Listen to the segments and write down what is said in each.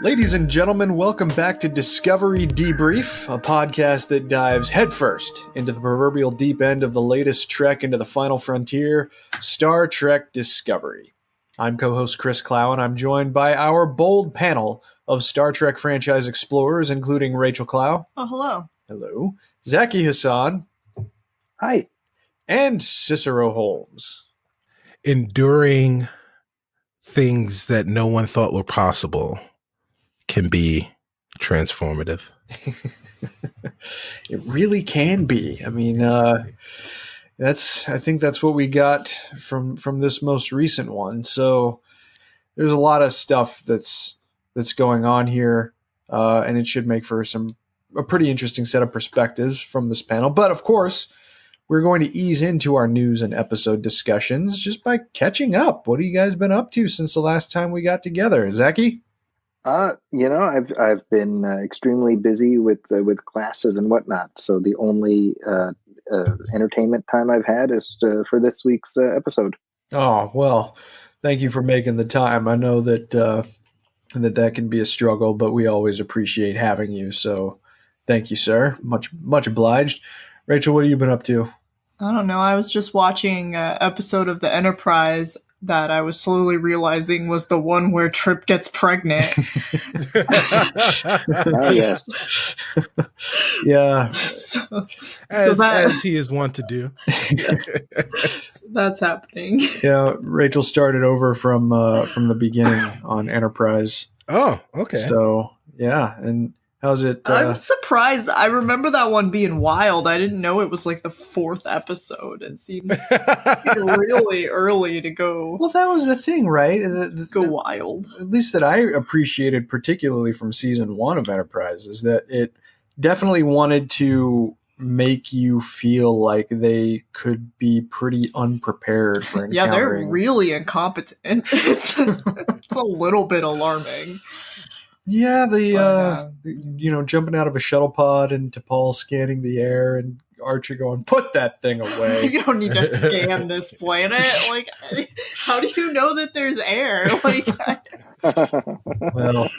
Ladies and gentlemen, welcome back to Discovery Debrief, a podcast that dives headfirst into the proverbial deep end of the latest trek into the final frontier, Star Trek Discovery. I'm co-host Chris Clow, and I'm joined by our bold panel of Star Trek franchise explorers, including Rachael Clow. Oh, hello. Hello. Zaki Hasan. Hi. And Cicero Holmes. Enduring things that no one thought were possible can be transformative. It really can be. I mean, I think that's what we got from this most recent one. So there's a lot of stuff that's going on here, and it should make for a pretty interesting set of perspectives from this panel. But of course, we're going to ease into our news and episode discussions just by catching up. What have you guys been up to since the last time we got together, Zaki? I've been extremely busy with classes and whatnot. So the only entertainment time I've had is for this week's episode. Oh, well, thank you for making the time. I know that that can be a struggle, but we always appreciate having you. So thank you, sir. Much obliged. Rachel, what have you been up to? I don't know. I was just watching an episode of The Enterprise that I was slowly realizing was the one where Trip gets pregnant. Oh, yes. Yeah. As he is wont to do. So that's happening. Yeah, Rachel started over from the beginning on Enterprise. Oh, okay. So, yeah, and how's it? I'm surprised. I remember that one being wild. I didn't know it was like the 4th episode. It seems really early to go. Well, that was the thing, right? Go wild. At least that I appreciated particularly from season 1 of Enterprise is that it definitely wanted to make you feel like they could be pretty unprepared for encountering. Yeah, they're really incompetent. It's a little bit alarming. Yeah, jumping out of a shuttle pod and T'Pol scanning the air and Archer going, "Put that thing away." You don't need to scan this planet. Like, how do you know that there's air? Like, well,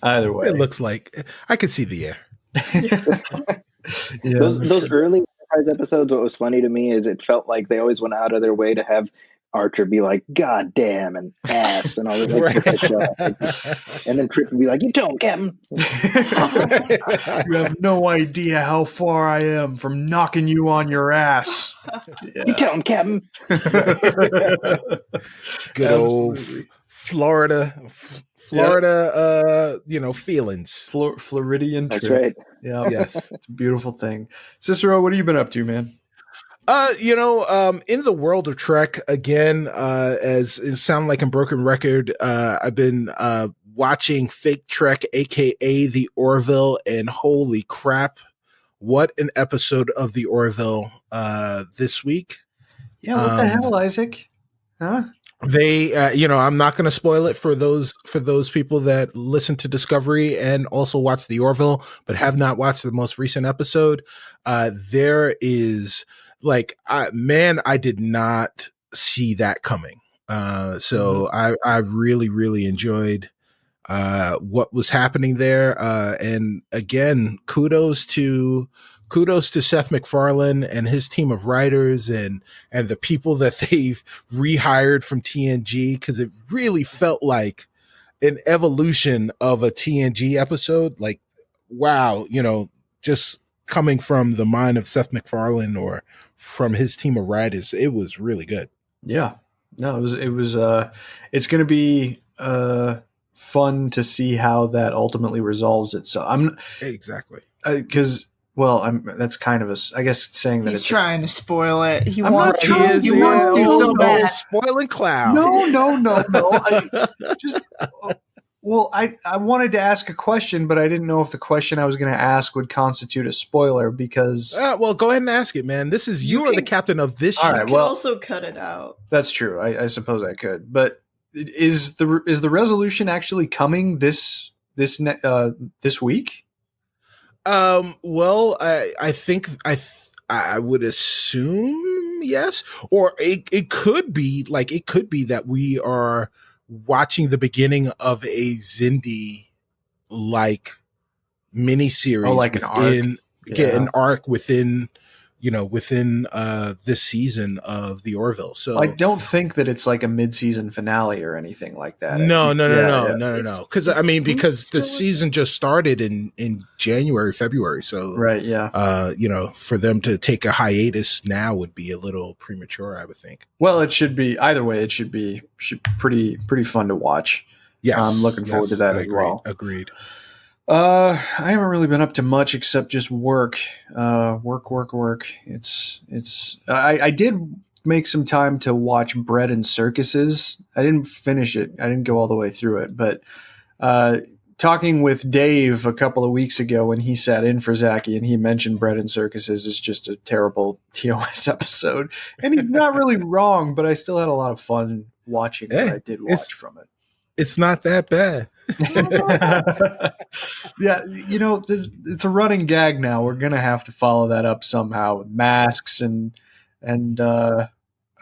either way, it looks like I could see the air. Yeah. Those early Enterprise episodes, what was funny to me is it felt like they always went out of their way to have Archer be like, "God damn," and ass and all that. Right. And then Trip would be like, "You don't, Captain." You have no idea how far I am from knocking you on your ass. Yeah. You don't, Captain. Good old Florida, feelings. Floridian Trip. That's right. Yeah. Yes. It's a beautiful thing. Cicero, what have you been up to, man? In the world of Trek, again, as it sounds like a broken record, I've been watching Fake Trek, aka the Orville, and holy crap, what an episode of the Orville this week. Yeah, what the hell, Isaac? Huh? They, I'm not going to spoil it for those people that listen to Discovery and also watch the Orville, but have not watched the most recent episode. There is I did not see that coming. So I really, really enjoyed what was happening there. And again, kudos to Seth MacFarlane and his team of writers and the people that they've rehired from TNG, because it really felt like an evolution of a TNG episode. Like, wow, just coming from the mind of Seth MacFarlane or from his team of writers, it was really good. Yeah, no, it was it's going to be fun to see how that ultimately resolves itself. Exactly. Because that's kind of I guess saying that he's trying to spoil it. He I'm wants not trying. to do so bad. Spoiling Cloud. No. I wanted to ask a question, but I didn't know if the question I was going to ask would constitute a spoiler because. Well, go ahead and ask it, man. This is you are the captain of this. All ship. right. You can also cut it out. That's true. I suppose I could, but is the resolution actually coming this week? Well, I think I would assume yes, or it could be that we are watching the beginning of a Xindi like miniseries like an arc. an arc within this season of the Orville. So I don't think that it's like a mid-season finale or anything like that. No. Because because the season just started in January, February. So right, yeah. For them to take a hiatus now would be a little premature, I would think. Well, it should be either way. It should be pretty fun to watch. Yes, I'm looking forward to that as well. Agreed. I haven't really been up to much except just work. Work. I did make some time to watch Bread and Circuses. I didn't finish it. I didn't go all the way through it, but talking with Dave a couple of weeks ago when he sat in for Zaki and he mentioned Bread and Circuses is just a terrible TOS episode. And he's not really wrong, but I still had a lot of fun watching what I did watch from it. It's not that bad. Yeah, it's a running gag now. We're gonna have to follow that up somehow with masks and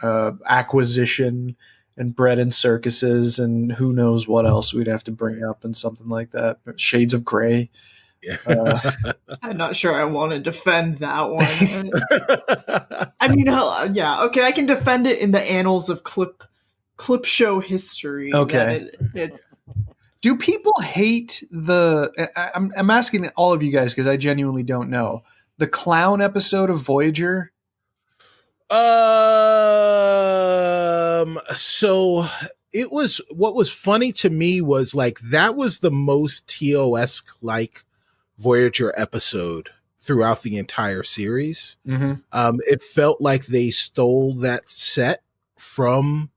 acquisition and Bread and Circuses and who knows what else we'd have to bring up and something like that. Shades of Grey. I'm not sure I want to defend that one. I mean, yeah, okay, I can defend it in the annals of clip show history. Okay. It's. Do people hate I'm asking all of you guys because I genuinely don't know. The clown episode of Voyager? So it was, what was funny to me was like, that was the most TOS like Voyager episode throughout the entire series. Mm-hmm. It felt like they stole that set from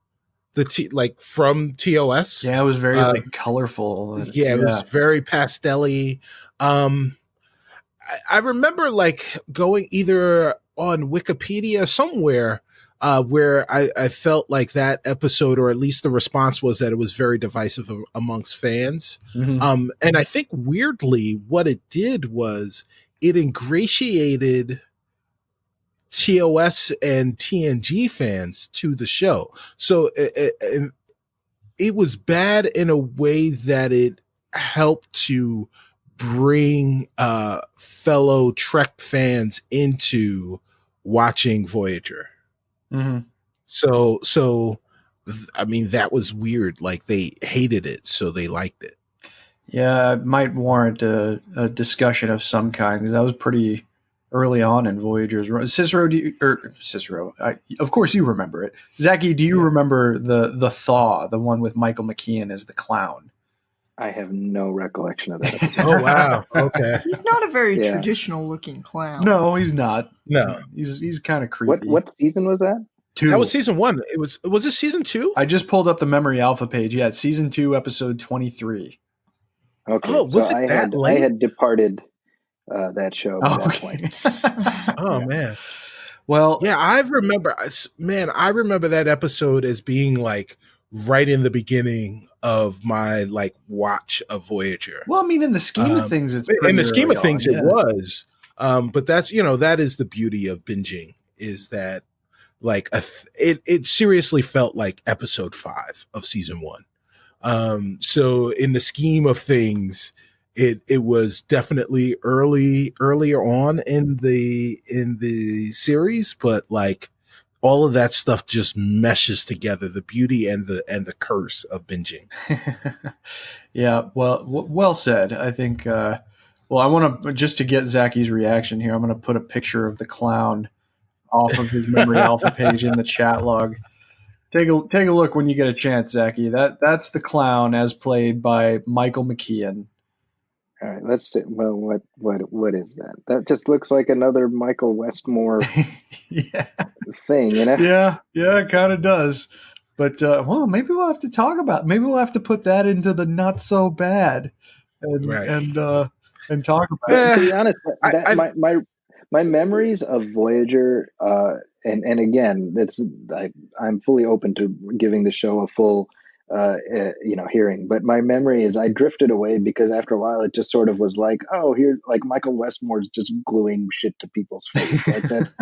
from TOS. Yeah, it was very colorful. It was very pastel-y. I remember like going either on Wikipedia somewhere where I felt like that episode, or at least the response was that it was very divisive amongst fans. Mm-hmm. And I think weirdly what it did was it ingratiated TOS and TNG fans to the show. So it was bad in a way that it helped to bring fellow Trek fans into watching Voyager. Mm-hmm. So I mean, that was weird. Like they hated it, so they liked it. Yeah, it might warrant a discussion of some kind because that was pretty early on in Voyager's run. Cicero, of course you remember it. Zaki, do you remember the Thaw, the one with Michael McKean as the clown? I have no recollection of that episode. Oh wow, okay. He's not a very traditional looking clown. No, he's not. No, he's kind of creepy. What season was that? 2. That was season 1. Was it season 2? I just pulled up the Memory Alpha page. Yeah, it's season 2, episode 23. Okay, oh, was it that late? I had departed that show at that point. Oh man. Well, yeah, I remember that episode as being like right in the beginning of my like watch of Voyager. Well, I mean, in the scheme of things, it's in the scheme of things, on, it was. But that's that is the beauty of binging, is that like it seriously felt like episode 5 of season 1. So in the scheme of things, it was definitely earlier on in the series, but like all of that stuff just meshes together, the beauty and the curse of binging. Yeah, well said. I think I want to, just to get Zaki's reaction here, I'm going to put a picture of the clown off of his Memory Alpha page in the chat log. Take a look when you get a chance, Zaki. That's the clown as played by Michael McKean. All right, let's see. Well, what is that? That just looks like another Michael Westmore thing, Yeah, it kind of does. But maybe we'll have to talk about. Maybe we'll have to put that into the not so bad, and talk about it. To be honest, my memories of Voyager, and again, I'm fully open to giving the show a full hearing. But my memory is I drifted away because after a while it just sort of was like, oh, here, like Michael Westmore's just gluing shit to people's face. Like that's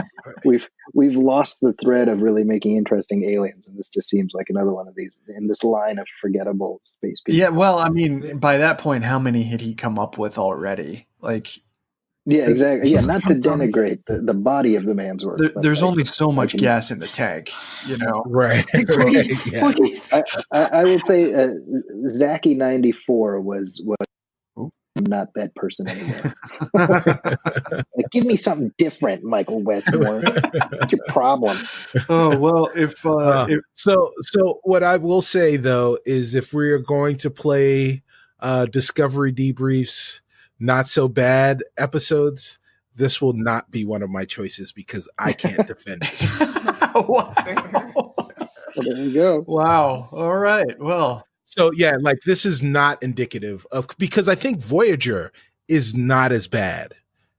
we've lost the thread of really making interesting aliens, and this just seems like another one of these in this line of forgettable space people. Yeah, well, I mean, by that point, how many had he come up with already? Like, yeah, exactly. Yeah, not to denigrate the body of the man's work. There's only so much gas in the tank, Right. Please, Yeah. please. I would say Zaki 94 was not that person anymore. Like, give me something different, Michael Westmore. What's your problem? Oh well, so what I will say though is if we are going to play Discovery Debriefs not so bad episodes, this will not be one of my choices because I can't defend it. Wow. Well, there you go. Wow. All right. Well, so yeah, like this is not indicative of, because I think Voyager is not as bad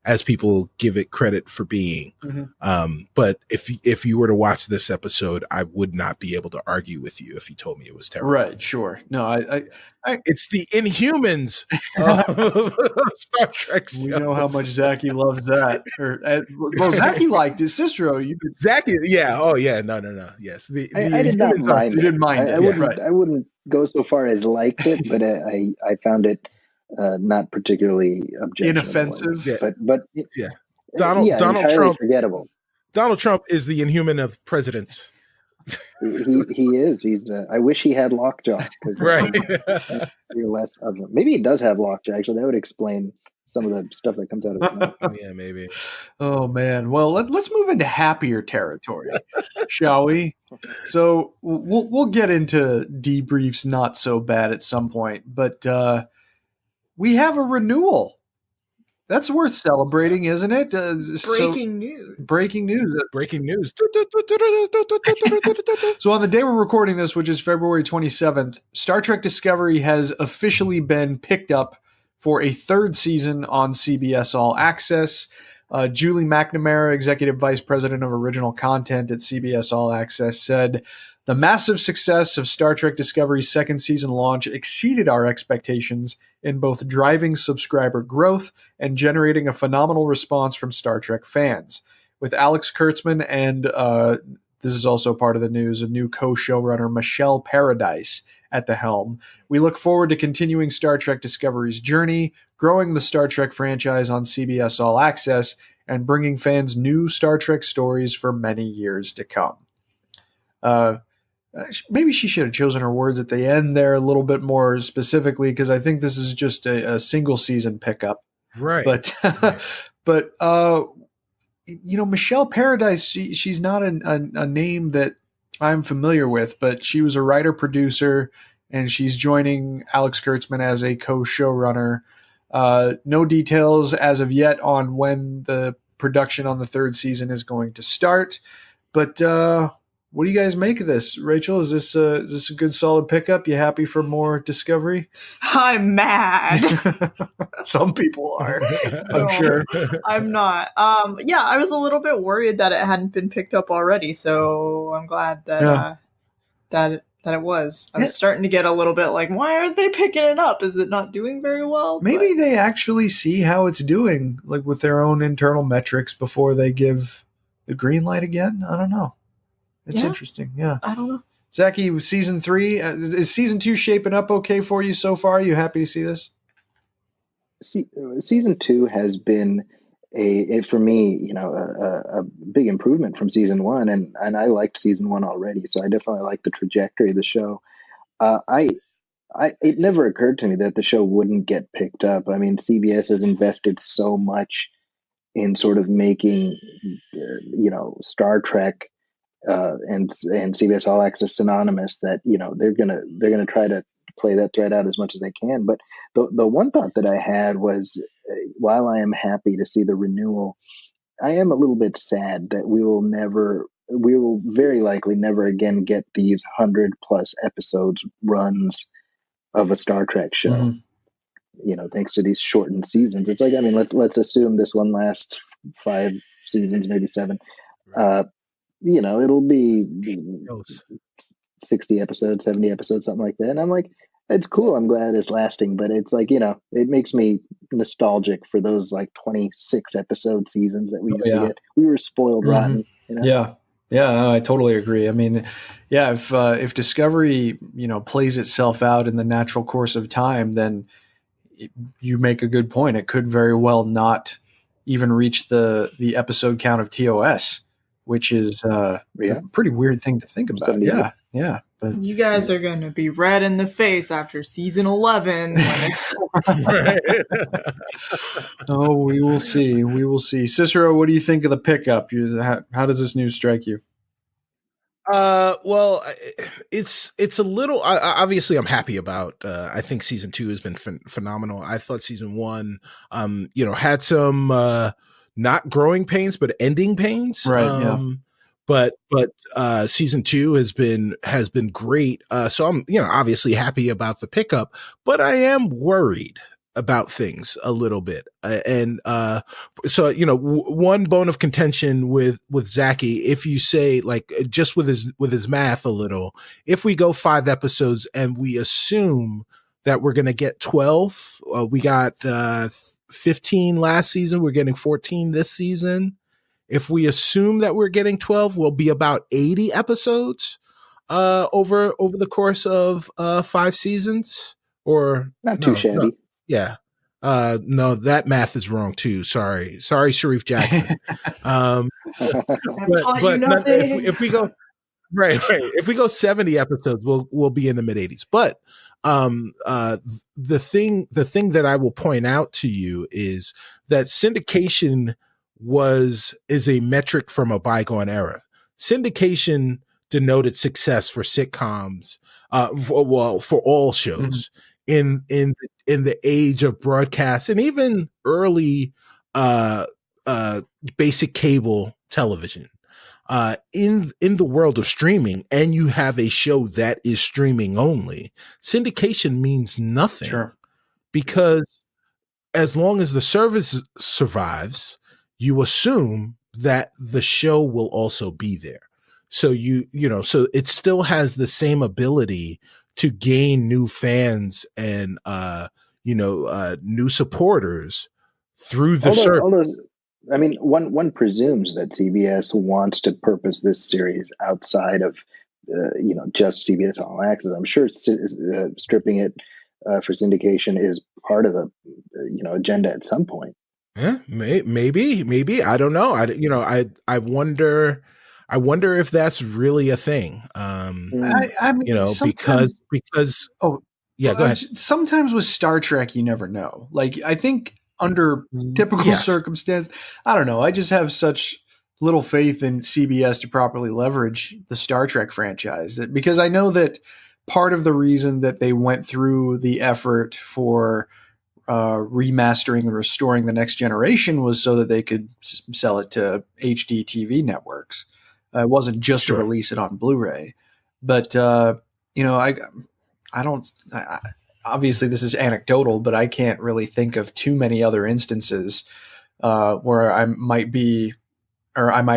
as people give it credit for being. Mm-hmm. But if you were to watch this episode, I would not be able to argue with you if you told me it was terrible. Right. Sure. No, I it's the Inhumans of Star Trek shows. We know how much Zaki loves that. Well, Zaki liked it. Cicero, Zaki, yeah. Oh, yeah. No. Yes, I did not mind. You didn't mind it. I wouldn't go so far as liked it, but I found it not particularly objectionable. Inoffensive. Yeah. But yeah. Donald Trump, forgettable. Donald Trump is the Inhuman of presidents. He is. He's. I wish he had lockjaw. Right. Less of him. Maybe he does have lockjaw. Actually, that would explain some of the stuff that comes out of his mouth. Yeah, maybe. Oh man. Well, let's move into happier territory, shall we? So we'll get into debriefs not so bad at some point, but we have a renewal. That's worth celebrating, isn't it? Breaking news. Breaking news. So on the day we're recording this, which is February 27th, Star Trek Discovery has officially been picked up for a third season on CBS All Access. Julie McNamara, Executive Vice President of Original Content at CBS All Access, said, "The massive success of Star Trek Discovery's second season launch exceeded our expectations in both driving subscriber growth and generating a phenomenal response from Star Trek fans. With Alex Kurtzman and, this is also part of the news, a new co-showrunner, Michelle Paradise, at the helm, we look forward to continuing Star Trek Discovery's journey, growing the Star Trek franchise on CBS All Access, and bringing fans new Star Trek stories for many years to come." Maybe she should have chosen her words at the end there a little bit more specifically, because I think this is just a single season pickup. Right. But Michelle Paradise, she's not a name that I'm familiar with, but she was a writer-producer, and she's joining Alex Kurtzman as a co-showrunner. No details as of yet on when the production on the third season is going to start, but what do you guys make of this? Rachel, is this a good solid pickup? You happy for more Discovery? I'm mad. Some people are, I'm sure. I'm not. Yeah, I was a little bit worried that it hadn't been picked up already, so I'm glad that that it was. I was starting to get a little bit like, why aren't they picking it up? Is it not doing very well? Maybe they actually see how it's doing, like with their own internal metrics before they give the green light again. I don't know. It's interesting. Yeah. I don't know. Zaki, season 3, is season 2 shaping up okay for you so far? Are you happy to see this? Season 2 has been for me, a big improvement from season 1, and I liked season 1 already, so I definitely like the trajectory of the show. It never occurred to me that the show wouldn't get picked up. I mean, CBS has invested so much in sort of making, Star Trek and CBS All Access synonymous, that they're gonna try to play that thread out as much as they can. But the one thought that I had was, while I am happy to see the renewal, I am a little bit sad that we will very likely never again get these 100+ episodes runs of a Star Trek show. Mm-hmm. Thanks to these shortened seasons. It's like, I mean, let's assume this one lasts 5 seasons, maybe 7. It'll be 60 episodes, 70 episodes, something like that. And I'm like, it's cool. I'm glad it's lasting, but it's like, it makes me nostalgic for those like 26 episode seasons that we used to get. We were spoiled rotten. Yeah. Yeah, I totally agree. I mean, yeah, if Discovery, plays itself out in the natural course of time, then you make a good point. It could very well not even reach the episode count of TOS, which is a pretty weird thing to think about. Yeah. But you guys are going to be red in the face after season 11. When it's Oh, we will see. We will see. Cicero, what do you think of the pickup? How does this news strike you? Well, it's a little. Obviously, I'm happy about. I think season 2 has been phenomenal. I thought season 1, had some not growing pains, but ending pains. Right. But season 2 has been great. So I'm obviously happy about the pickup, but I am worried about things a little bit. So one bone of contention with Zaki, if you say like just with his math a little, if we go 5 episodes and we assume that we're going to get 12, we got 15 last season, we're getting 14 this season. If we assume that we're getting 12, we'll be about 80 episodes over the course of 5 seasons, or not too shabby. No, yeah. No, that math is wrong too. Sorry, Sharif Jackson. If we go right, if we go 70 episodes, we'll be in the mid 80s. But the thing that I will point out to you is that syndication is a metric from a bygone era. Syndication denoted success for sitcoms, for all shows in the age of broadcast and even early basic cable television. In the world of streaming, and you have a show that is streaming only, syndication means nothing. Sure. Because as long as the service survives, you assume that the show will also be there. So so it still has the same ability to gain new fans and new supporters through the service. I mean, one presumes that CBS wants to purpose this series outside of just CBS All-Access. I'm sure stripping it for syndication is part of the agenda at some point. Yeah, maybe. I don't know. I wonder if that's really a thing. I mean, because go ahead. Sometimes with Star Trek, you never know. Like, I think under typical circumstance, I don't know. I just have such little faith in CBS to properly leverage the Star Trek franchise, because I know that part of the reason that they went through the effort for remastering and restoring the Next Generation was so that they could sell it to HD TV networks. It wasn't just to release it on Blu-ray, but obviously this is anecdotal, but I can't really think of too many other instances where I might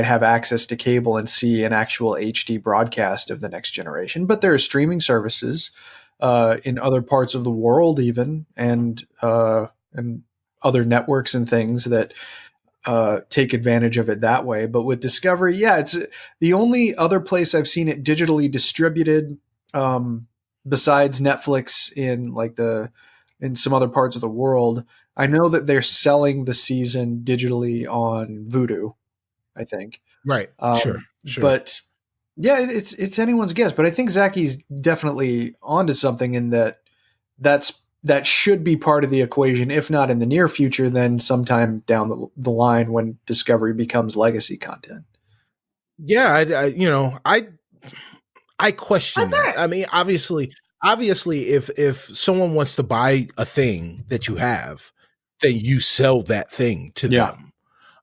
have access to cable and see an actual HD broadcast of the Next Generation. But there are streaming services in other parts of the world, even, and other networks and things that take advantage of it that way. But with Discovery, it's the only other place I've seen it digitally distributed, besides Netflix in some other parts of the world. I know that they're selling the season digitally on Vudu, I think. Right. Sure. But yeah, it's anyone's guess. But I think Zaki's definitely onto something in that should be part of the equation, if not in the near future, then sometime down the line when Discovery becomes legacy content. Yeah, I question that. I mean, obviously, if someone wants to buy a thing that you have, then you sell that thing to them.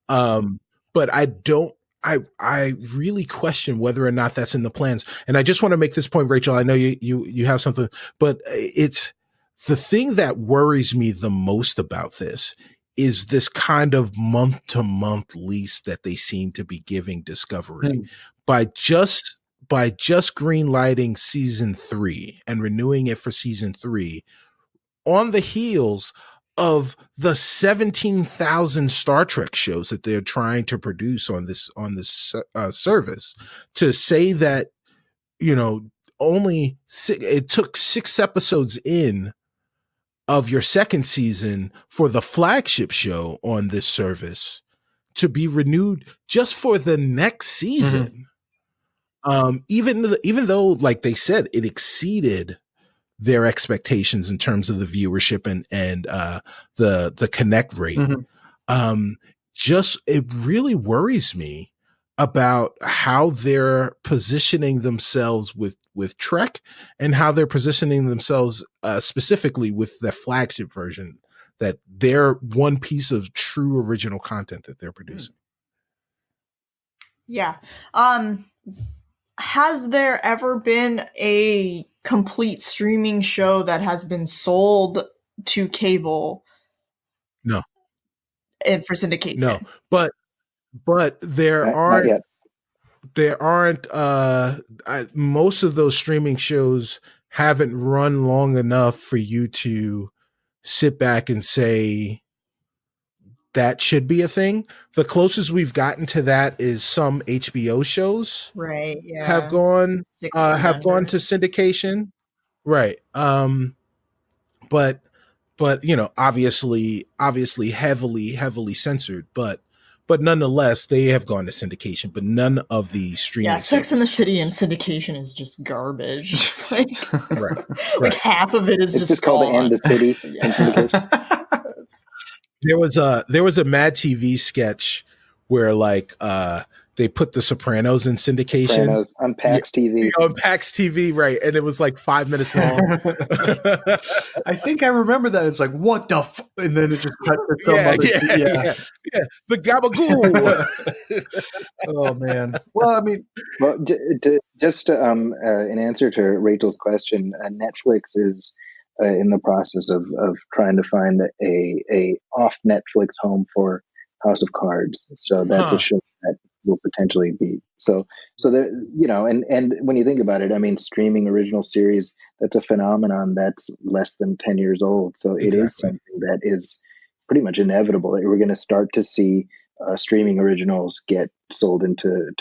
But I really question whether or not that's in the plans. And I just want to make this point, Rachel. I know you have something, but it's the thing that worries me the most about this is this kind of month-to-month lease that they seem to be giving Discovery by just just greenlighting season 3 and renewing it for season 3 on the heels of the 17,000 Star Trek shows that they're trying to produce on this service, to say that, it took 6 episodes in of your second season for the flagship show on this service to be renewed just for the next season. Even though, like they said, it exceeded their expectations in terms of the viewership and the connect rate. It really worries me about how they're positioning themselves with Trek, and how they're positioning themselves specifically with the flagship version, that they're one piece of true original content that they're producing. Yeah. Has there ever been a complete streaming show that has been sold to cable? No. And for syndication? No, but there aren't most of those streaming shows haven't run long enough for you to sit back and say that should be a thing. The closest we've gotten to that is some HBO shows, right? Yeah, have gone to syndication, right? But obviously heavily censored, but nonetheless they have gone to syndication. But none of the streaming. Yeah, Sex and the City and syndication is just garbage. It's like like half of it is just called the And the City. There was a Mad TV sketch where they put The Sopranos in syndication on PAX TV. On PAX TV, right? And it was like 5 minutes long. I think I remember that. It's like, what the and then it just cut to some other the gabagool. Oh man. Well, I mean, just in answer to Rachel's question, Netflix is in the process of trying to find a off Netflix home for House of Cards. So that's a show that will potentially be so there, and when you think about it, I mean, streaming original series, that's a phenomenon that's less than 10 years old. So it is something that is pretty much inevitable. We're going to start to see streaming originals get sold into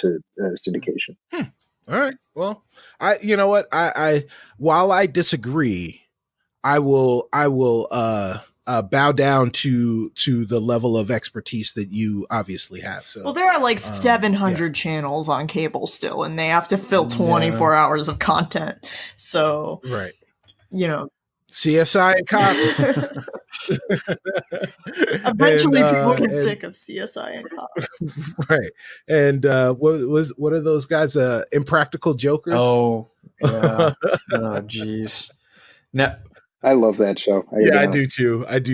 syndication. All right. Well, I while I disagree, I will bow down to the level of expertise that you obviously have. So, well, there are like 700 channels on cable still, and they have to fill 24 hours of content. So, right, CSI CSI and cops. Eventually, people get sick of CSI and cops. Right. And what are those guys? Impractical Jokers. Oh, yeah. Oh, geez. Now, I love that show. I do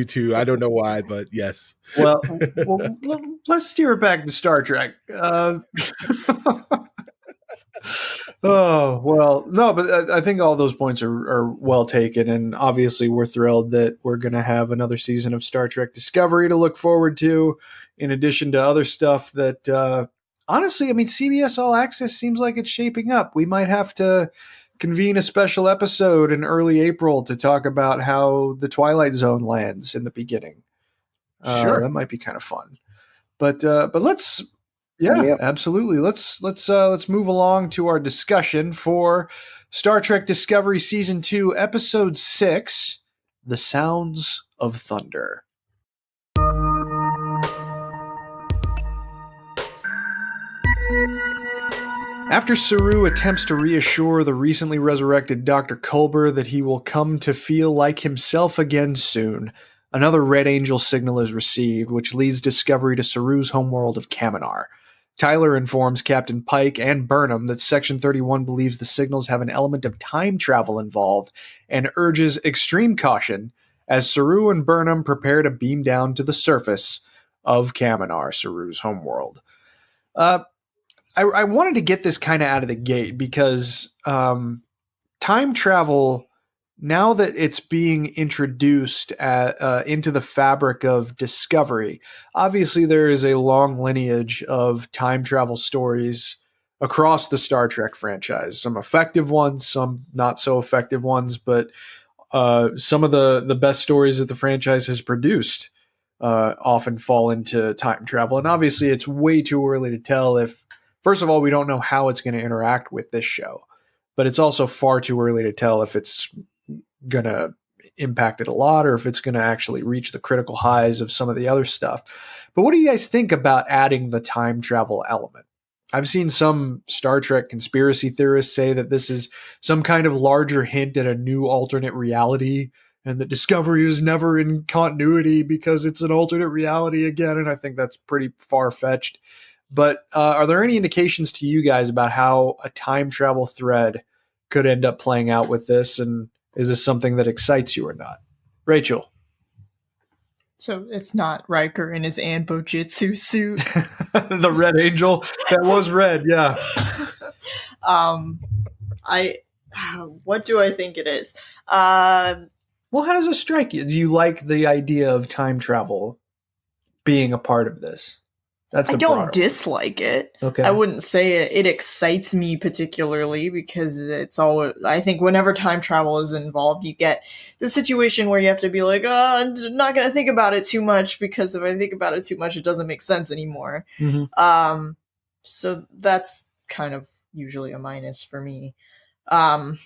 too. I don't know why, but yes. Well, let's steer it back to Star Trek. Oh, well, no, but I think all those points are well taken. And obviously we're thrilled that we're going to have another season of Star Trek Discovery to look forward to, in addition to other stuff that, honestly, I mean, CBS All Access seems like it's shaping up. We might have to convene a special episode in early April to talk about how the Twilight Zone lands in the beginning. Sure. That might be kind of fun. But let's... Yeah, absolutely. Let's move along to our discussion for Star Trek Discovery Season 2, Episode 6, The Sounds of Thunder. After Saru attempts to reassure the recently resurrected Dr. Culber that he will come to feel like himself again soon, another Red Angel signal is received, which leads Discovery to Saru's homeworld of Kaminar. Tyler informs Captain Pike and Burnham that Section 31 believes the signals have an element of time travel involved and urges extreme caution as Saru and Burnham prepare to beam down to the surface of Kaminar, Saru's homeworld. I wanted to get this kind of out of the gate because time travel, now that it's being introduced into the fabric of Discovery, obviously there is a long lineage of time travel stories across the Star Trek franchise. Some effective ones, some not so effective ones, but some of the best stories that the franchise has produced often fall into time travel. And obviously, it's way too early to tell if, first of all, we don't know how it's going to interact with this show, but it's also far too early to tell if it's going to impact it a lot or if it's going to actually reach the critical highs of some of the other stuff. But what do you guys think about adding the time travel element? I've seen some Star Trek conspiracy theorists say that this is some kind of larger hint at a new alternate reality and that Discovery is never in continuity because it's an alternate reality again. And I think that's pretty far-fetched. But are there any indications to you guys about how a time travel thread could end up playing out with this? And is this something that excites you or not? Rachel. So it's not Riker in his Anbojitsu suit. The Red Angel. That was red, yeah. What do I think it is? Well, how does it strike you? Do you like the idea of time travel being a part of this? That's the I don't broader dislike it. Okay. I wouldn't say it excites me particularly because it's all. I think whenever time travel is involved, you get the situation where you have to be like, I'm not going to think about it too much because if I think about it too much, it doesn't make sense anymore. Mm-hmm. So that's kind of usually a minus for me. But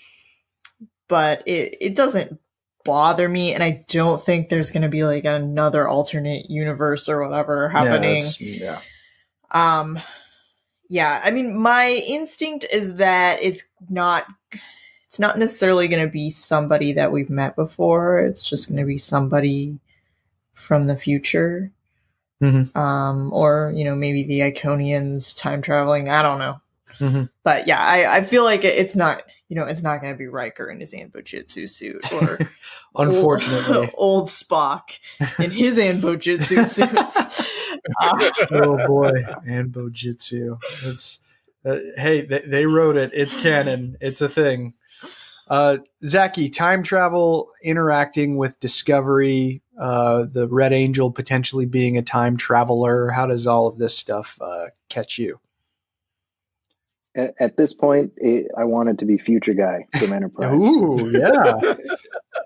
it doesn't bother me, and I don't think there's going to be like another alternate universe or whatever happening. Yeah. I mean, my instinct is that it's not necessarily going to be somebody that we've met before. It's just going to be somebody from the future. Mm-hmm. Or maybe the Iconians time traveling. I don't know. Mm-hmm. But yeah, I feel like it's not. It's not going to be Riker in his Anbojitsu suit or unfortunately old Spock in his Anbojitsu suits. Oh boy, Anbojitsu. It's hey, they wrote it. It's canon. It's a thing. Zaki, time travel interacting with Discovery, the Red Angel potentially being a time traveler. How does all of this stuff catch you? At this point, I want it to be Future Guy from Enterprise. Ooh, yeah.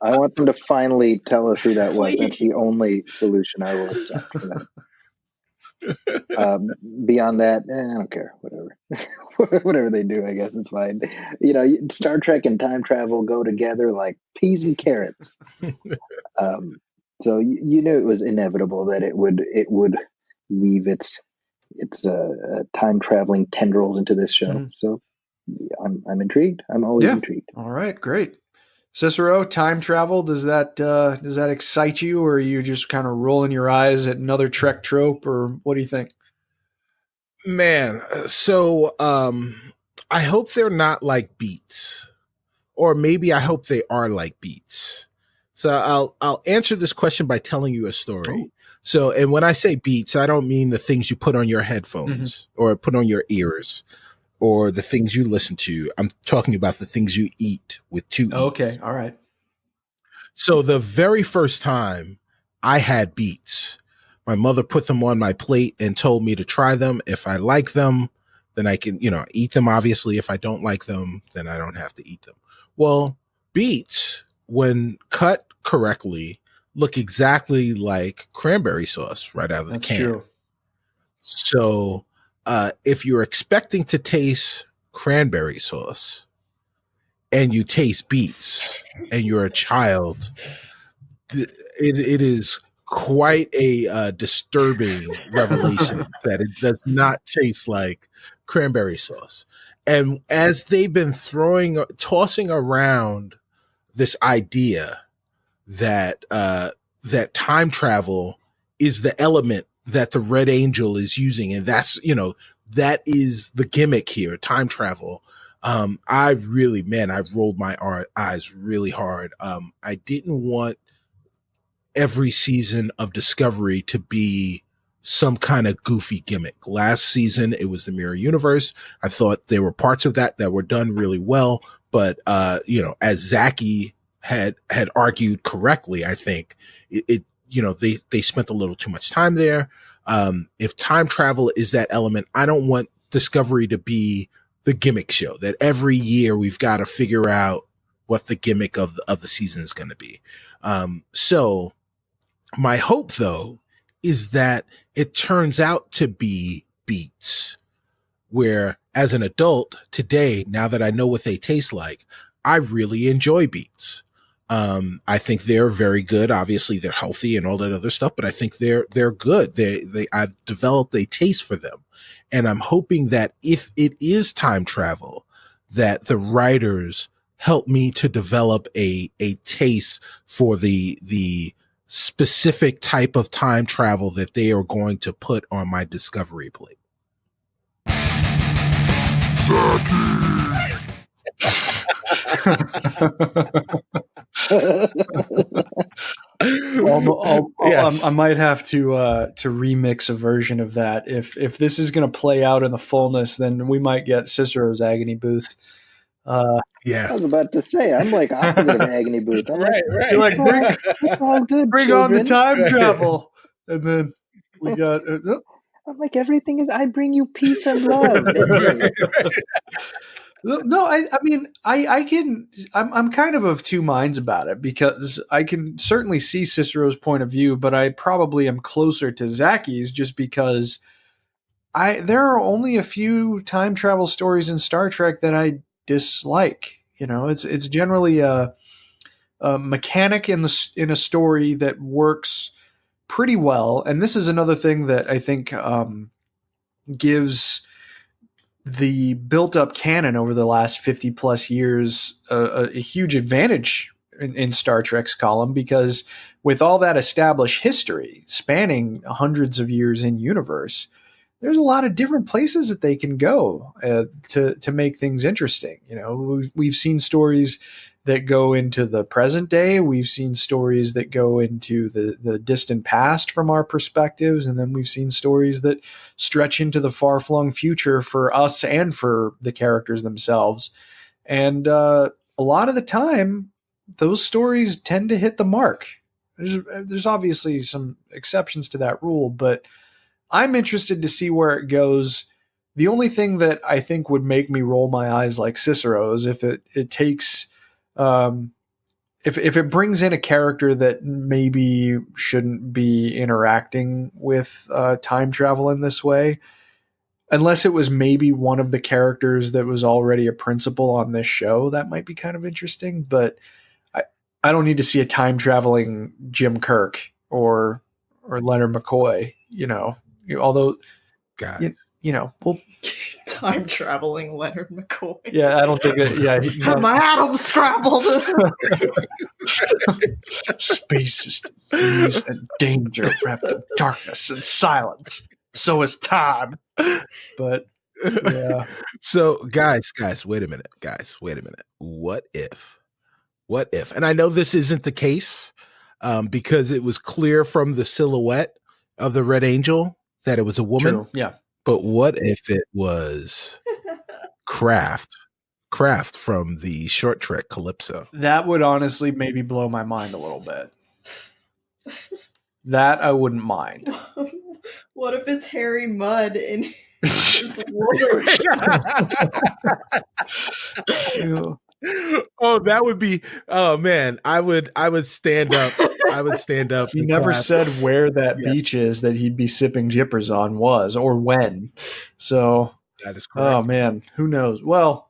I want them to finally tell us who that was. That's the only solution I will accept for that. Beyond that, I don't care. Whatever. Whatever they do, I guess it's fine. Star Trek and time travel go together like peas and carrots. So you knew it was inevitable that it would weave its time traveling tendrils into this show. Mm-hmm. So I'm intrigued. I'm always intrigued. All right, great. Cicero, time travel, does that excite you, or are you just kind of rolling your eyes at another Trek trope, or what do you think? Man, so I hope they're not like Beats, or maybe I hope they are like Beats. So I'll answer this question by telling you a story. Oh. So, and when I say Beats, I don't mean the things you put on your headphones or put on your ears or the things you listen to. I'm talking about the things you eat with two E's. Okay. All right. So the very first time I had Beats, my mother put them on my plate and told me to try them. If I like them, then I can, eat them. Obviously, if I don't like them, then I don't have to eat them. Well, Beats, when cut correctly, look exactly like cranberry sauce right out of the can. True. So if you're expecting to taste cranberry sauce and you taste Beats and you're a child, it is quite a disturbing revelation that it does not taste like cranberry sauce. And as they've been tossing around this idea that that time travel is the element that the Red Angel is using, and that's that is the gimmick here, time travel. I rolled my eyes really hard. I didn't want every season of Discovery to be some kind of goofy gimmick. Last season, it was the Mirror Universe. I thought there were parts of that were done really well, but as Zaki had argued correctly, I think they spent a little too much time there. If time travel is that element, I don't want Discovery to be the gimmick show, that every year we've got to figure out what the gimmick of the season is going to be. So my hope, though, is that it turns out to be beats, where as an adult today, now that I know what they taste like, I really enjoy beets. I think they're very good. Obviously, they're healthy and all that other stuff, but I think they're good. I've developed a taste for them, and I'm hoping that if it is time travel, that the writers help me to develop a taste for the specific type of time travel that they are going to put on my discovery plate. Yes. I might have to remix a version of that. If this is going to play out in the fullness, then we might get Cicero's agony booth. Yeah, I was about to say, I'm like opposite of agony booth. I'm right. You're like, it's all good. Bring children. on the time travel, and then we got. I'm like, everything is. I bring you peace and love. No, I mean, I can. I'm kind of two minds about it, because I can certainly see Cicero's point of view, but I probably am closer to Zaki's just because there are only a few time travel stories in Star Trek that I dislike. You know, it's generally a mechanic in a story that works pretty well, and this is another thing that I think gives the built-up canon over the last 50 plus years a huge advantage in Star Trek's column, because with all that established history spanning hundreds of years in universe, there's a lot of different places that they can go to make things interesting. You know, we've seen stories that go into the present day. We've seen stories that go into the distant past from our perspectives. And then we've seen stories that stretch into the far-flung future for us and for the characters themselves. And a lot of the time, those stories tend to hit the mark. There's obviously some exceptions to that rule, but I'm interested to see where it goes. The only thing that I think would make me roll my eyes like Cicero is if it takes... if it brings in a character that maybe shouldn't be interacting with time travel in this way, unless it was maybe one of the characters that was already a principal on this show, that might be kind of interesting. But I don't need to see a time traveling Jim Kirk or Leonard McCoy, although you know, well, time traveling Leonard McCoy. Yeah, I don't think that. Yeah, my atom scrambled. Space is disease and danger, wrapped in darkness and silence. So is time. But yeah. So, guys, wait a minute. What if? And I know this isn't the case, because it was clear from the silhouette of the Red Angel that it was a woman. True. Yeah. But what if it was Kraft from the short trek Calypso? That would honestly maybe blow my mind a little bit. That I wouldn't mind. What if it's Harry Mudd in his Oh, that would be. Oh man, I would stand up. He never said where that beach is that he'd be sipping jippers on was, or when. So that is correct. Oh man, who knows? Well,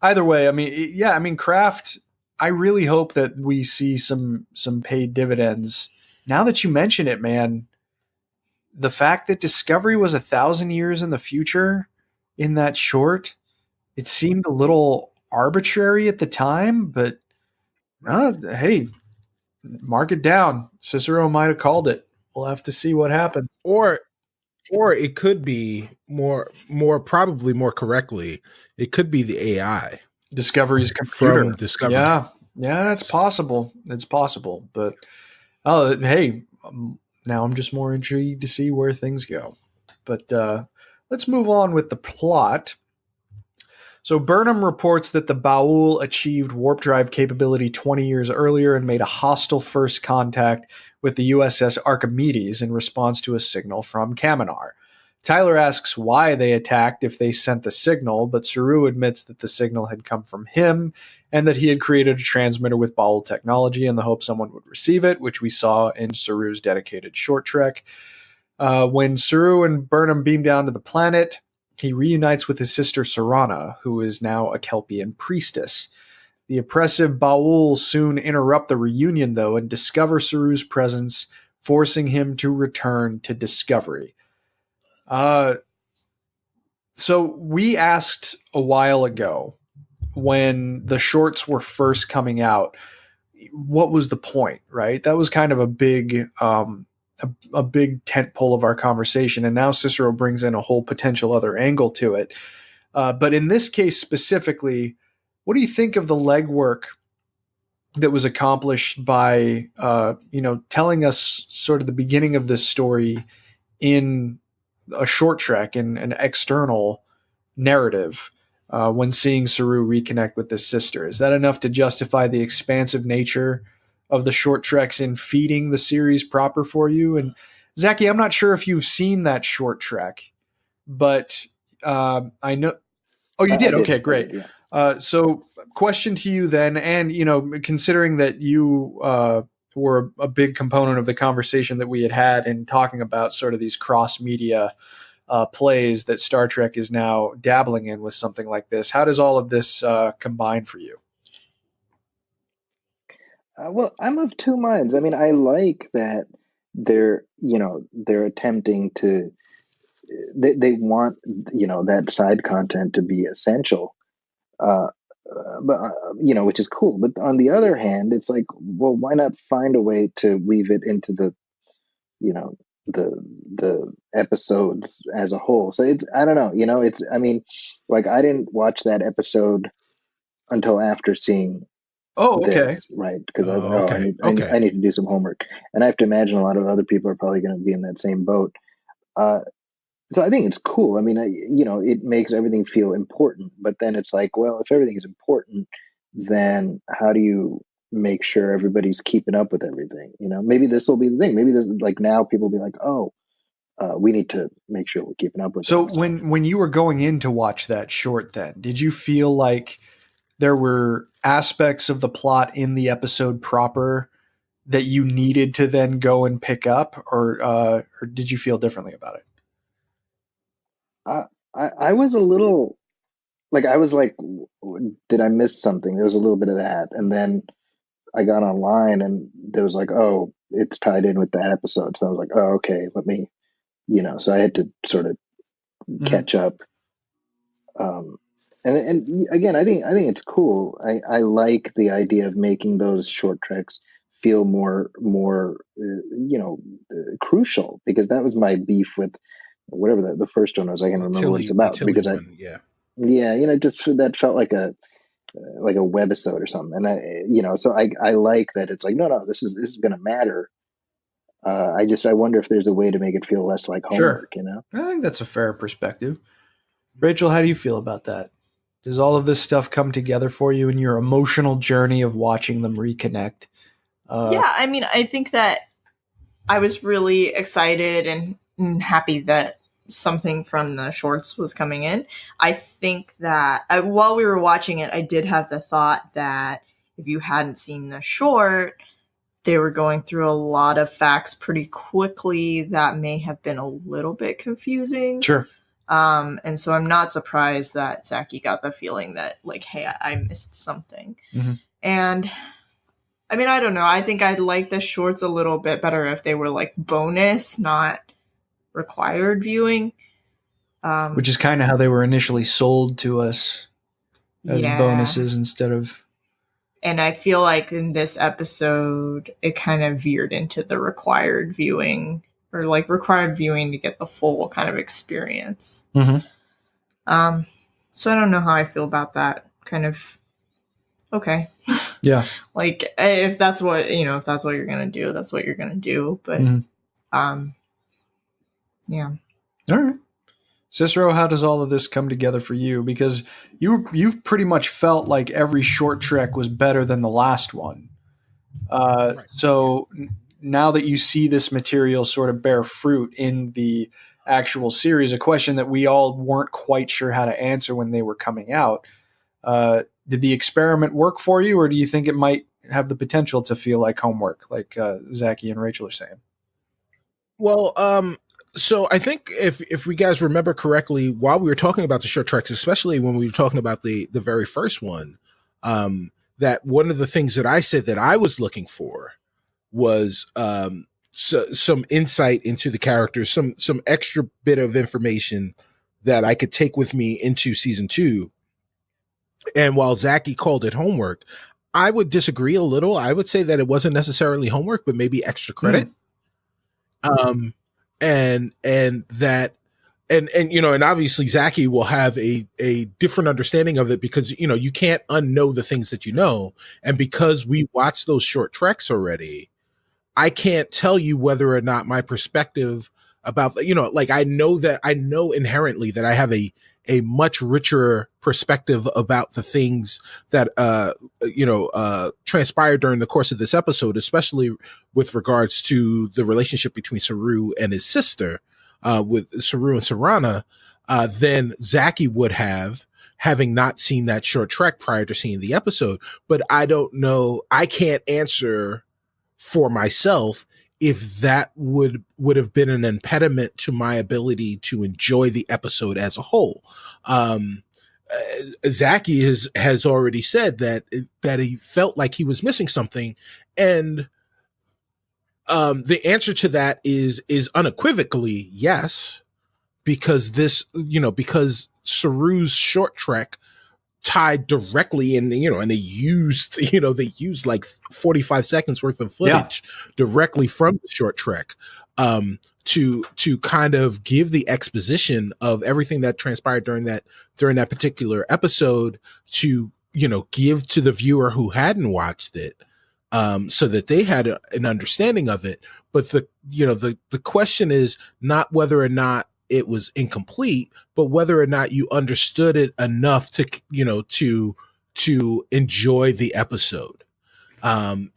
either way, I mean, Kraft. I really hope that we see some paid dividends. Now that you mention it, man, the fact that Discovery was 1,000 years in the future in that short, it seemed a little arbitrary at the time, but hey, mark it down. Cicero might have called it. We'll have to see what happens. Or it could be probably more correctly, it could be the AI. Discovery's computer. From Discovery. Yeah, that's possible. It's possible. But hey, now I'm just more intrigued to see where things go. But let's move on with the plot. So Burnham reports that the Baul achieved warp drive capability 20 years earlier and made a hostile first contact with the USS Archimedes in response to a signal from Kaminar. Tyler asks why they attacked if they sent the signal, but Saru admits that the signal had come from him and that he had created a transmitter with bowel technology in the hope someone would receive it, which we saw in Saru's dedicated short trek. When Saru and Burnham beam down to the planet, he reunites with his sister Sarana, who is now a Kelpian priestess. The oppressive Baul soon interrupt the reunion, though, and discover Saru's presence, forcing him to return to Discovery. So we asked a while ago, when the shorts were first coming out, what was the point, right? That was kind of a big tentpole of our conversation, and now Cicero brings in a whole potential other angle to it. But in this case specifically, what do you think of the legwork that was accomplished by, telling us sort of the beginning of this story in a short trek and an external narrative when seeing Saru reconnect with his sister? Is that enough to justify the expansive nature of the short treks in feeding the series proper for you? And Zaki, I'm not sure if you've seen that short trek, but I know. Oh, you did? Okay, great. Yeah. So question to you then, and, considering that you were a big component of the conversation that we had in talking about sort of these cross-media plays that Star Trek is now dabbling in with something like this, how does all of this combine for you? Well, I'm of two minds. I mean, I like that they're attempting to, they want, that side content to be essential, which is cool. But on the other hand, it's like, well, why not find a way to weave it into the episodes as a whole? So it's, I don't know, I didn't watch that episode until after seeing this, right? Because I was like, I need to do some homework, and I have to imagine a lot of other people are probably going to be in that same boat. So I think it's cool. I mean, it makes everything feel important, but then it's like, well, if everything is important, then how do you make sure everybody's keeping up with everything? Maybe this will be the thing. Maybe this, like, now people will be like, we need to make sure we're keeping up with. So when you were going in to watch that short, then did you feel like there were aspects of the plot in the episode proper that you needed to then go and pick up, or did you feel differently about it? I was a little like, I was like, did I miss something? There was a little bit of that, and then I got online and there was like, oh, it's tied in with that episode. So I was like, oh, okay, let me, so I had to sort of catch up. And again, I think it's cool. I like the idea of making those short treks feel more crucial, because that was my beef with whatever the first one was. I can't remember what it's about, because just that felt like a webisode or something. And so I like that it's like, no, this is going to matter. I wonder if there's a way to make it feel less like homework. Sure. I think that's a fair perspective. Rachel, how do you feel about that? Does all of this stuff come together for you in your emotional journey of watching them reconnect? Yeah, I mean, I think that I was really excited and happy that something from the shorts was coming in. I think that while we were watching it, I did have the thought that if you hadn't seen the short, they were going through a lot of facts pretty quickly that may have been a little bit confusing. Sure. And so I'm not surprised that Zaki got the feeling that, like, hey, I missed something. Mm-hmm. And I mean, I don't know. I think I'd like the shorts a little bit better if they were like bonus, not required viewing. Which is kind of how they were initially sold to us as bonuses instead of. And I feel like in this episode, it kind of veered into the required viewing, or like required viewing to get the full kind of experience. Mm-hmm. So I don't know how I feel about that. Kind of okay. Yeah. Like, if that's what you're gonna do, that's what you're gonna do. But yeah. All right. Cicero, how does all of this come together for you? Because you've pretty much felt like every short trek was better than the last one. Right. So now that you see this material sort of bear fruit in the actual series, a question that we all weren't quite sure how to answer when they were coming out. Did the experiment work for you, or do you think it might have the potential to feel like homework, like Zaki and Rachel are saying? Well, so I think if we guys remember correctly, while we were talking about the short tracks, especially when we were talking about the very first one, that one of the things that I said that I was looking for was some insight into the characters, some extra bit of information that I could take with me into season 2. And while Zaki called it homework, I would disagree a little. I would say that it wasn't necessarily homework, but maybe extra credit. And that, and obviously Zaki will have a different understanding of it because, you can't unknow the things that you know. And because we watched those short treks already, I can't tell you whether or not my perspective about, I know inherently that I have a much richer perspective about the things that, transpired during the course of this episode, especially with regards to the relationship between Saru and his sister, with Saru and Sarana, than Zaki would have, having not seen that short trek prior to seeing the episode. But I don't know. I can't answer for myself if that would have been an impediment to my ability to enjoy the episode as a whole. Zaki has already said that he felt like he was missing something. And the answer to that is unequivocally yes, because because Saru's short trek tied directly in, and they used like 45 seconds worth of footage directly from the short trek, to kind of give the exposition of everything that transpired during that particular episode to, give to the viewer who hadn't watched it, so that they had an understanding of it. But the question is not whether or not it was incomplete, but whether or not you understood it enough to enjoy the episode. And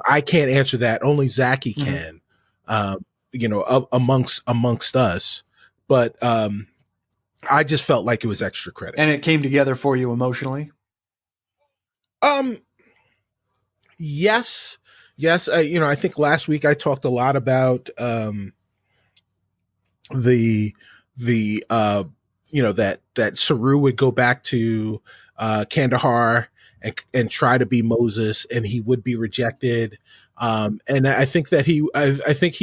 I can't answer that. Only Zaki can, amongst us. But I just felt like it was extra credit. And it came together for you emotionally? Yes. I think last week I talked a lot about that Saru would go back to Kandahar and try to be Moses, and he would be rejected. And I think that he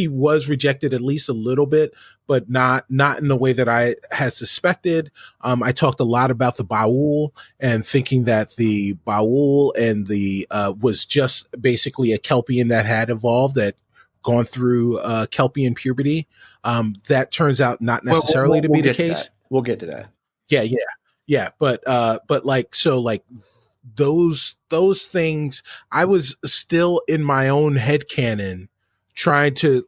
was rejected at least a little bit, but not in the way that I had suspected. I talked a lot about the Baul and thinking that the Baul and the was just basically a Kelpien that had evolved, that gone through Kelpian puberty. That turns out not necessarily to be the case. We'll get to that. Yeah. But those things, I was still in my own headcanon trying to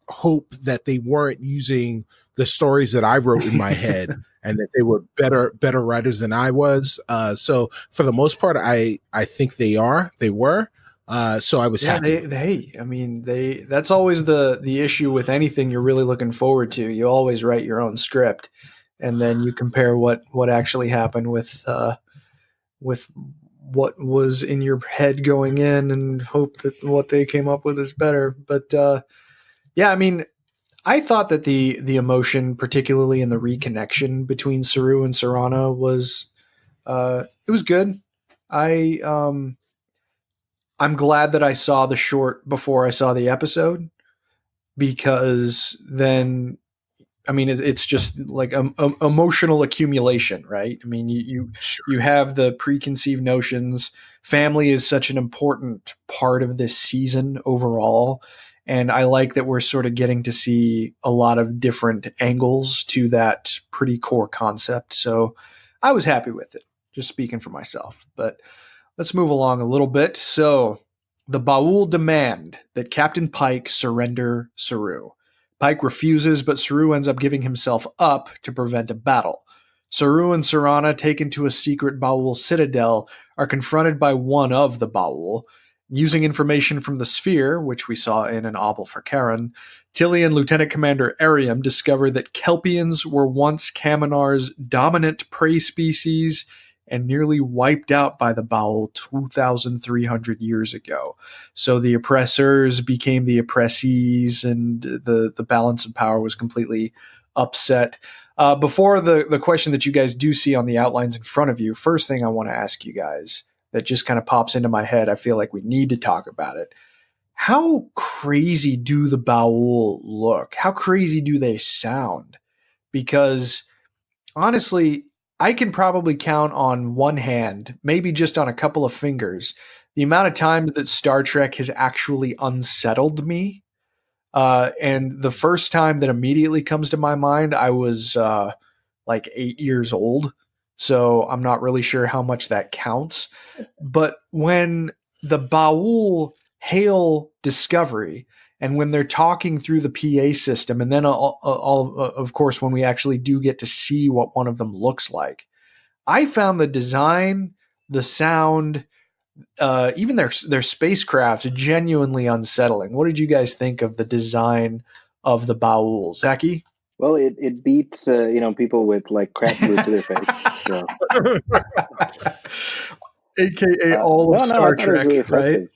hope that they weren't using the stories that I wrote in my head and that they were better writers than I was. So for the most part, I think they were. So I was happy. That's always the issue with anything you're really looking forward to. You always write your own script, and then you compare what actually happened with what was in your head going in, and hope that what they came up with is better. But I thought that the emotion, particularly in the reconnection between Saru and Sarana, was it was good. I'm glad that I saw the short before I saw the episode, because then, it's just like emotional accumulation, right? You have the preconceived notions. Family is such an important part of this season overall. And I like that we're sort of getting to see a lot of different angles to that pretty core concept. So I was happy with it, just speaking for myself. But let's move along a little bit. So the Baul demand that Captain Pike surrender Saru. Pike refuses, but Saru ends up giving himself up to prevent a battle. Saru and Sarana, taken to a secret Baul citadel, are confronted by one of the Baul. Using information from the sphere, which we saw in an Abel for Karen, Tilly and Lieutenant Commander Ariam discover that Kelpiens were once Kaminar's dominant prey species and nearly wiped out by the Bowel 2,300 years ago. So the oppressors became the oppressees, and the balance of power was completely upset. Before the question that you guys do see on the outlines in front of you, first thing I want to ask you guys that just kind of pops into my head, I feel like we need to talk about it. How crazy do the Bowel look? How crazy do they sound? Because honestly, I can probably count on one hand, maybe just on a couple of fingers, the amount of times that Star Trek has actually unsettled me. And the first time that immediately comes to my mind, I was like 8 years old. So I'm not really sure how much that counts. But when the Bowel hail Discovery, and when they're talking through the PA system, and then of course, when we actually do get to see what one of them looks like, I found the design, the sound, even their spacecraft genuinely unsettling. What did you guys think of the design of the Bowel, Zaki? Well, it beats people with like crap glued to their face. So. AKA all of Star Trek, really right?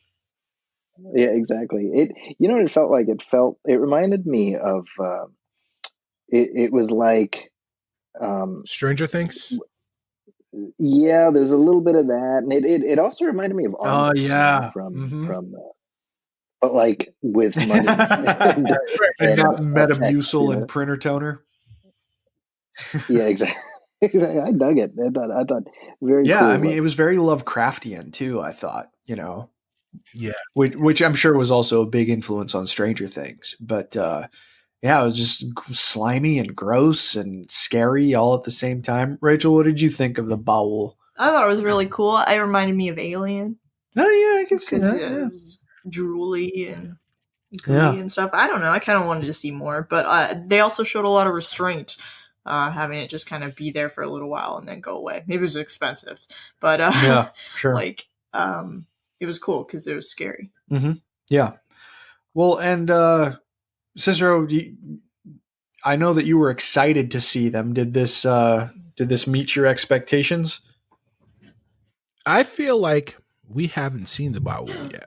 Yeah, exactly. What it felt like? It reminded me of, it was like, Stranger Things. Yeah, there's a little bit of that, and it also reminded me of Artemis. Yeah, from but like with money and not Metamucil and printer toner. Yeah, exactly. I dug it. I thought very cool. Yeah, I mean, it was very Lovecraftian too. I thought, Yeah, which I'm sure was also a big influence on Stranger Things. But yeah, it was just slimy and gross and scary all at the same time. Rachel, what did you think of the Bowel? I thought it was really cool. It reminded me of Alien. Oh yeah, I can see that. It was drooly and gooey and stuff. I don't know. I kind of wanted to see more, but they also showed a lot of restraint, having it just kind of be there for a little while and then go away. Maybe it was expensive, but yeah, sure. Like, it was cool because it was scary. Mm-hmm. Yeah. Well, and Cicero, I know that you were excited to see them. Did this meet your expectations? I feel like we haven't seen the Bowel yet.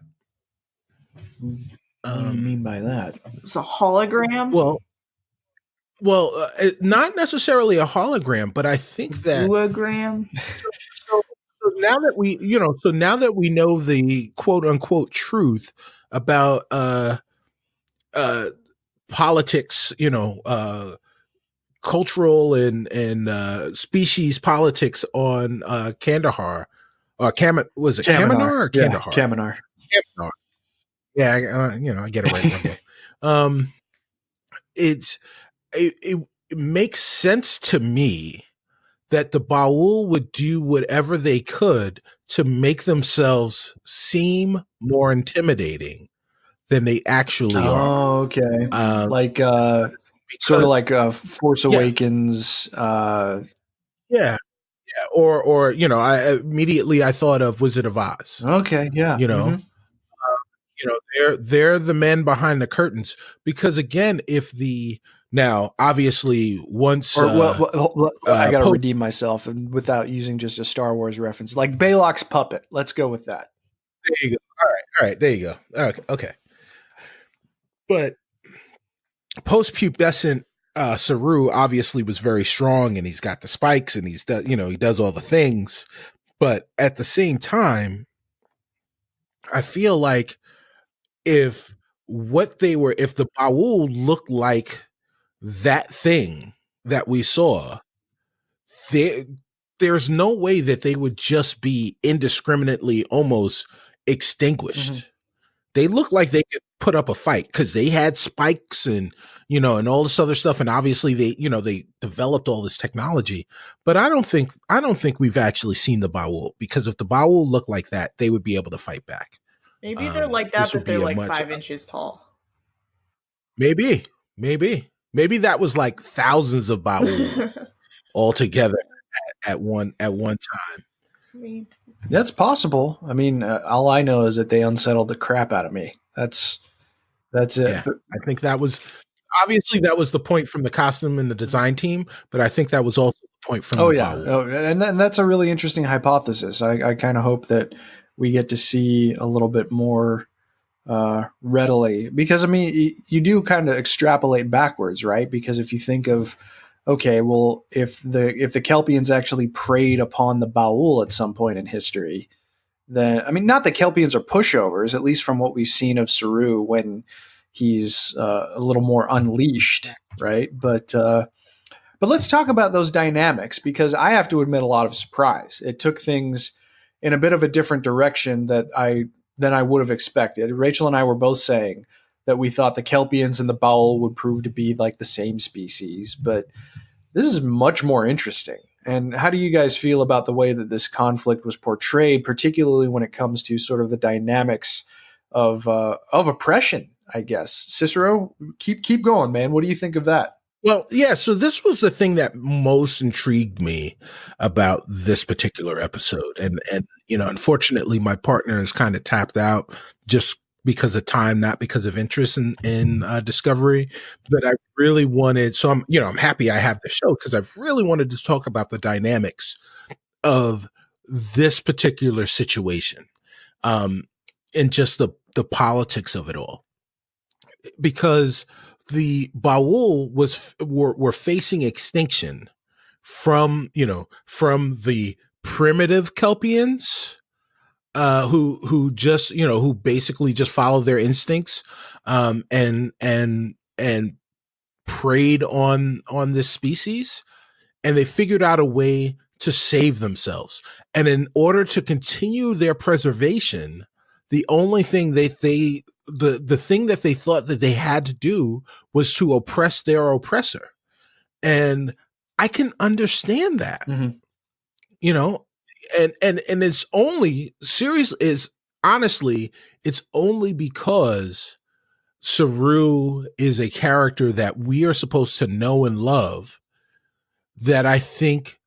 What do you mean by that? It's a hologram. Well, not necessarily a hologram, but I think that hologram. So now that we know the quote unquote truth about politics, cultural and species politics on Kandahar. Was it Kaminar or Kandahar? Yeah, Kaminar. Yeah, I get it right one day. It makes sense to me that the Ba'ul would do whatever they could to make themselves seem more intimidating than they actually are. Oh, okay. Sort of like Force Awakens. Yeah. Or I immediately thought of Wizard of Oz. Okay, yeah. They're the men behind the curtains, because again, now obviously once I got to redeem myself, and without using just a Star Wars reference, like Balok's puppet. Let's go with that. There you go. All right. There you go. Okay. But post-pubescent Saru obviously was very strong, and he's got the spikes, and he does all the things. But at the same time, I feel like if the Ba'ul looked like that thing that we saw, there's no way that they would just be indiscriminately almost extinguished. Mm-hmm. They look like they could put up a fight because they had spikes and all this other stuff, and obviously they developed all this technology. But I don't think we've actually seen the Ba'ul, because if the Ba'ul looked like that, they would be able to fight back. Maybe they're like that, but they're like 5 inches tall. Maybe that was like thousands of Ba'ul all together at one time. Maybe. That's possible. I mean, all I know is that they unsettled the crap out of me. That's That's it. Yeah, I think that was obviously that was the point from the costume and the design team, but I think that was also the point from the Baul. Oh, and that's a really interesting hypothesis. I kind of hope that we get to see a little bit more readily, because I mean, you do kind of extrapolate backwards, right? Because if you think of, okay, well, if the Kelpiens actually preyed upon the Baul at some point in history, then I mean, not that Kelpiens are pushovers, at least from what we've seen of Saru when he's a little more unleashed, right? But let's talk about those dynamics, because I have to admit a lot of surprise. It took things in a bit of a different direction than I would have expected. Rachel and I were both saying that we thought the Kelpiens and the Baul would prove to be like the same species, but this is much more interesting. And how do you guys feel about the way that this conflict was portrayed, particularly when it comes to sort of the dynamics of oppression, I guess? Cicero, keep going, man. What do you think of that? Well, yeah, so this was the thing that most intrigued me about this particular episode. And you know, unfortunately, my partner is kind of tapped out just because of time, not because of interest in Discovery. But I really wanted, so I'm happy I have the show, because I've really wanted to talk about the dynamics of this particular situation, and just the politics of it all. Because the Baul were facing extinction from the primitive Kelpiens, who just, who basically just followed their instincts, and preyed on this species, and they figured out a way to save themselves. And in order to continue their preservation, the only thing the thing that they thought that they had to do was to oppress their oppressor. And I can understand that, and it's only honestly, it's only because Saru is a character that we are supposed to know and love, that I think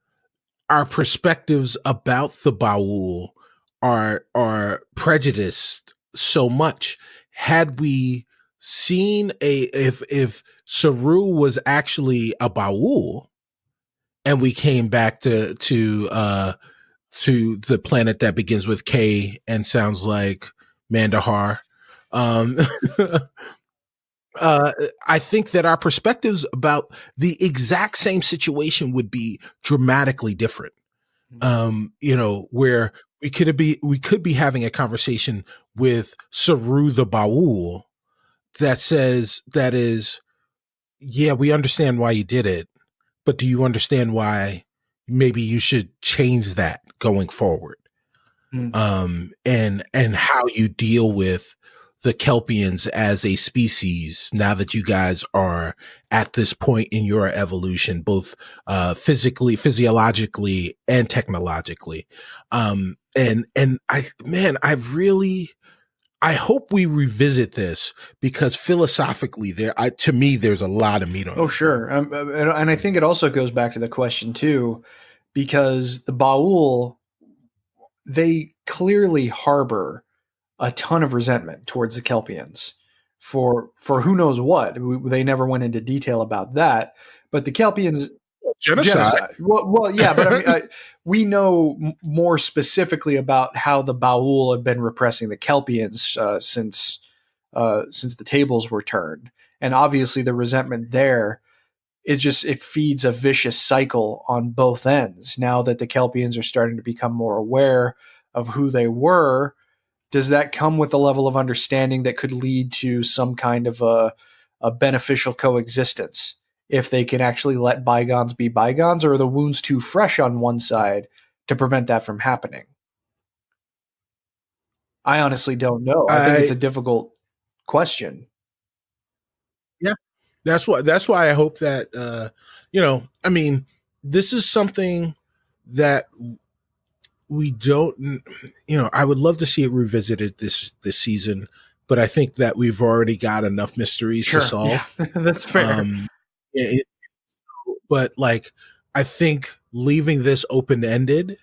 our perspectives about the Baul are prejudiced so much. Had we seen if Saru was actually a Baul, and we came back to the planet that begins with K and sounds like Mandahar, I think that our perspectives about the exact same situation would be dramatically different. Where we could be having a conversation with Saru the Baul that is, yeah, we understand why you did it, but do you understand why maybe you should change that going forward? And how you deal with the Kelpiens as a species now that you guys are at this point in your evolution, both physically, physiologically, and technologically. I hope we revisit this, because philosophically to me, there's a lot of meat on it. Oh, sure. And I think it also goes back to the question too, because the Baul, they clearly harbor a ton of resentment towards the Kelpiens for who knows what. They never went into detail about that, but the Kelpiens genocide. Well, yeah, but I mean, we know more specifically about how the Baul have been repressing the Kelpiens since the tables were turned, and obviously the resentment there, it feeds a vicious cycle on both ends. Now that the Kelpiens are starting to become more aware of who they were, does that come with a level of understanding that could lead to some kind of a beneficial coexistence, if they can actually let bygones be bygones, or are the wounds too fresh on one side to prevent that from happening? I honestly don't know. I think it's a difficult question. Yeah, that's why I hope that I mean, this is something that we don't, I would love to see it revisited this season, but I think that we've already got enough mysteries to solve. Yeah, that's fair. But I think leaving this open-ended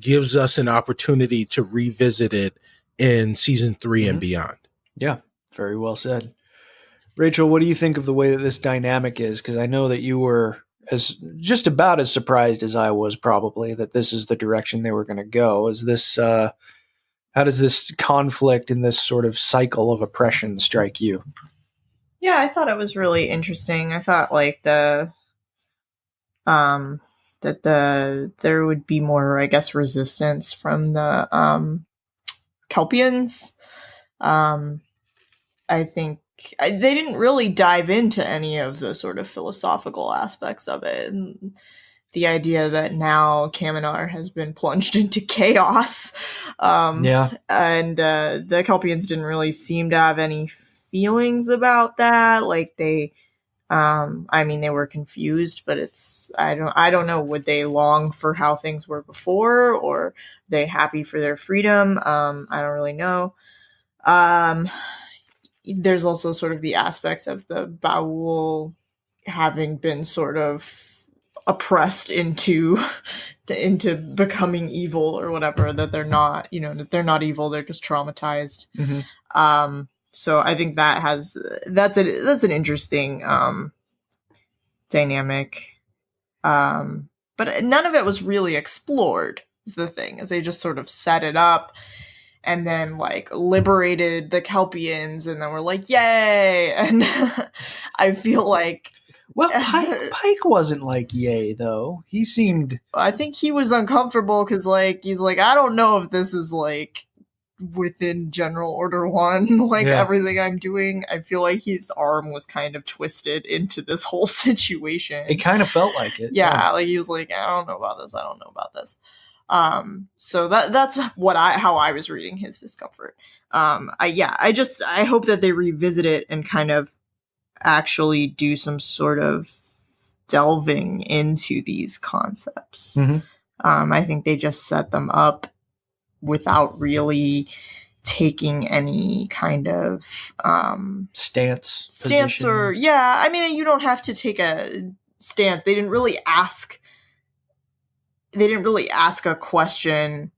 gives us an opportunity to revisit it in season 3 and beyond. Yeah, very well said. Rachel, what do you think of the way that this dynamic is? Because I know that you were just about as surprised as I was, probably, that this is the direction they were going to go. Is this how does this conflict in this sort of cycle of oppression strike you? Yeah, I thought it was really interesting. I thought like there would be more, I guess, resistance from the Kelpiens. I think they didn't really dive into any of the sort of philosophical aspects of it. And the idea that now Kaminar has been plunged into chaos. And the Kelpiens didn't really seem to have any feelings about that. Like they were confused, but I don't know, would they long for how things were before, or they happy for their freedom? I don't really know. There's also sort of the aspect of the Baul having been sort of oppressed into becoming evil or whatever, that they're not, that they're not evil, they're just traumatized. Mm-hmm. So I think that's an interesting dynamic. But none of it was really explored, is the thing, as they just sort of set it up and then like liberated the Kelpiens and then we're like, yay. And I feel like, well, Pike wasn't like yay though. He seemed, I think he was uncomfortable because like he's like, I don't know if this is like within General Order 1, like everything I'm doing. I feel like his arm was kind of twisted into this whole situation. It kind of felt like it. Yeah, like he was like, I don't know about this. So that's how I was reading his discomfort. I hope that they revisit it and kind of actually do some sort of delving into these concepts. Mm-hmm. I think they just set them up without really taking any kind of stance position. Or you don't have to take a stance. They didn't really ask a question,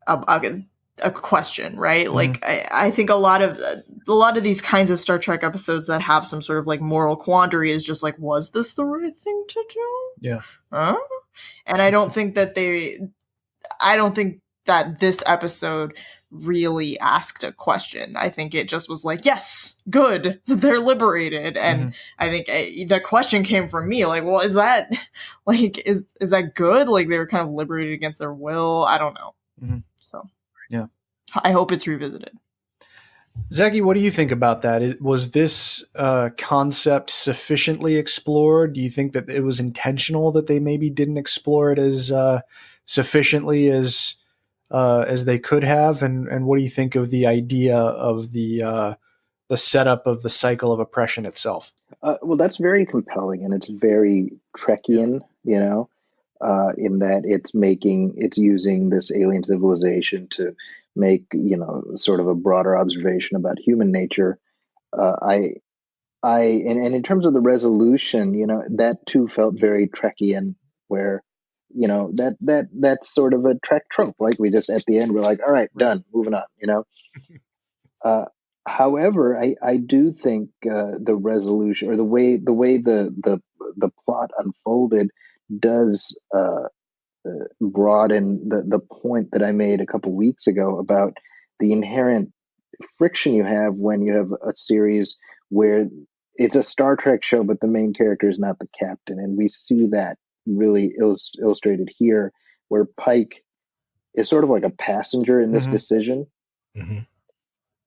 a question, right? Mm-hmm. Like I think a lot of these kinds of Star Trek episodes that have some sort of like moral quandary is just like, was this the right thing to do? Yeah. And I don't think that this episode really asked a question. I think it just was like, yes, good, they're liberated. And I think the question came from me, like, well, is that like, is that good? Like they were kind of liberated against their will. I don't know. Mm-hmm. So yeah, I hope it's revisited. Zaki, what do you think about that? Was this concept sufficiently explored? Do you think that it was intentional that they maybe didn't explore it as sufficiently as they could have? And what do you think of the idea of the setup of the cycle of oppression itself? Well, that's very compelling, and it's very Trekian, in that it's using this alien civilization to make, sort of a broader observation about human nature. And in terms of the resolution, that too felt very Trekian, where that's sort of a Trek trope. Like we just at the end we're like, all right, done, moving on. However, I do think the resolution or the way the plot unfolded does broaden the point that I made a couple weeks ago about the inherent friction you have when you have a series where it's a Star Trek show, but the main character is not the captain, and we see that really illustrated here, where Pike is sort of like a passenger in this decision,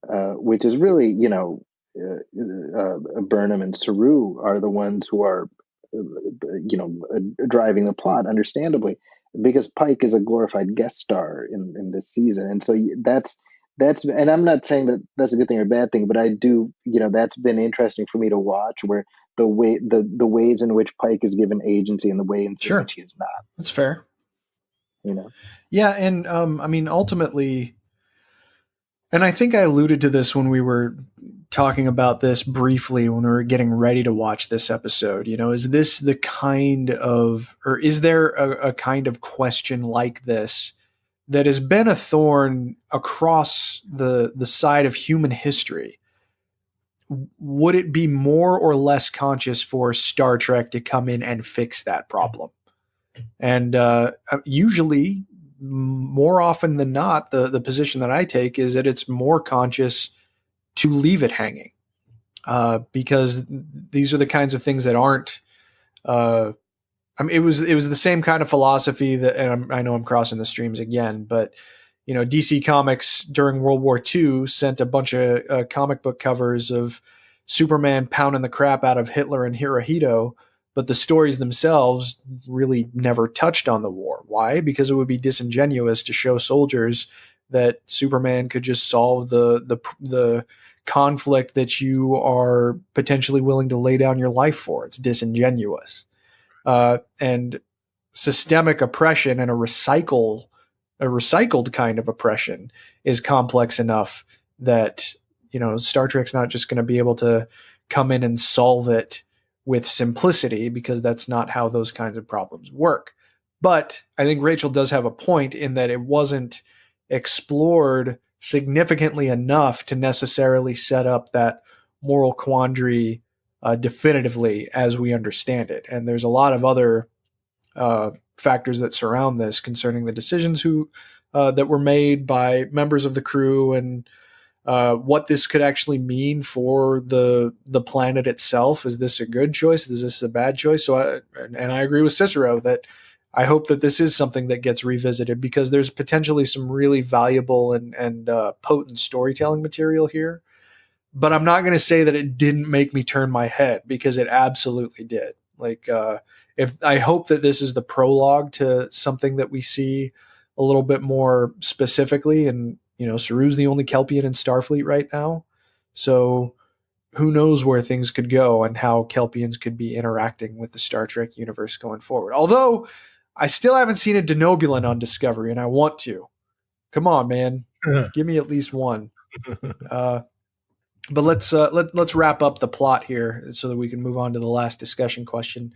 which is really, Burnham and Saru are the ones who are, driving the plot, understandably, because Pike is a glorified guest star in this season, and so that's. And I'm not saying that that's a good thing or a bad thing, but I do, that's been interesting for me to watch, where the ways in which Pike is given agency and the way in which he is not. That's fair. Yeah. And, ultimately, and I think I alluded to this when we were talking about this briefly, when we were getting ready to watch this episode, is this the kind of, or is there a kind of question like this that has been a thorn across the side of human history, would it be more or less conscious for Star Trek to come in and fix that problem? And usually, more often than not, the position that I take is that it's more conscious to leave it hanging, because these are the kinds of things that aren't. I mean, it was the same kind of philosophy that, and I know I'm crossing the streams again, but DC Comics during World War II sent a bunch of comic book covers of Superman pounding the crap out of Hitler and Hirohito, but the stories themselves really never touched on the war. Why? Because it would be disingenuous to show soldiers that Superman could just solve the conflict that you are potentially willing to lay down your life for. It's disingenuous. And systemic oppression and a recycled kind of oppression is complex enough that, Star Trek's not just going to be able to come in and solve it with simplicity, because that's not how those kinds of problems work. But I think Rachel does have a point in that it wasn't explored significantly enough to necessarily set up that moral quandary definitively as we understand it. And there's a lot of other factors that surround this concerning the decisions that were made by members of the crew, and what this could actually mean for the planet itself. Is this a good choice? Is this a bad choice? So I agree with Cicero that I hope that this is something that gets revisited, because there's potentially some really valuable and potent storytelling material here. But I'm not going to say that it didn't make me turn my head, because it absolutely did. Like, I hope that this is the prologue to something that we see a little bit more specifically. And, Saru's the only Kelpien in Starfleet right now. So who knows where things could go and how Kelpiens could be interacting with the Star Trek universe going forward. Although I still haven't seen a Denobulan on Discovery, and I want to. Come on, man. Give me at least one. But let's wrap up the plot here so that we can move on to the last discussion question.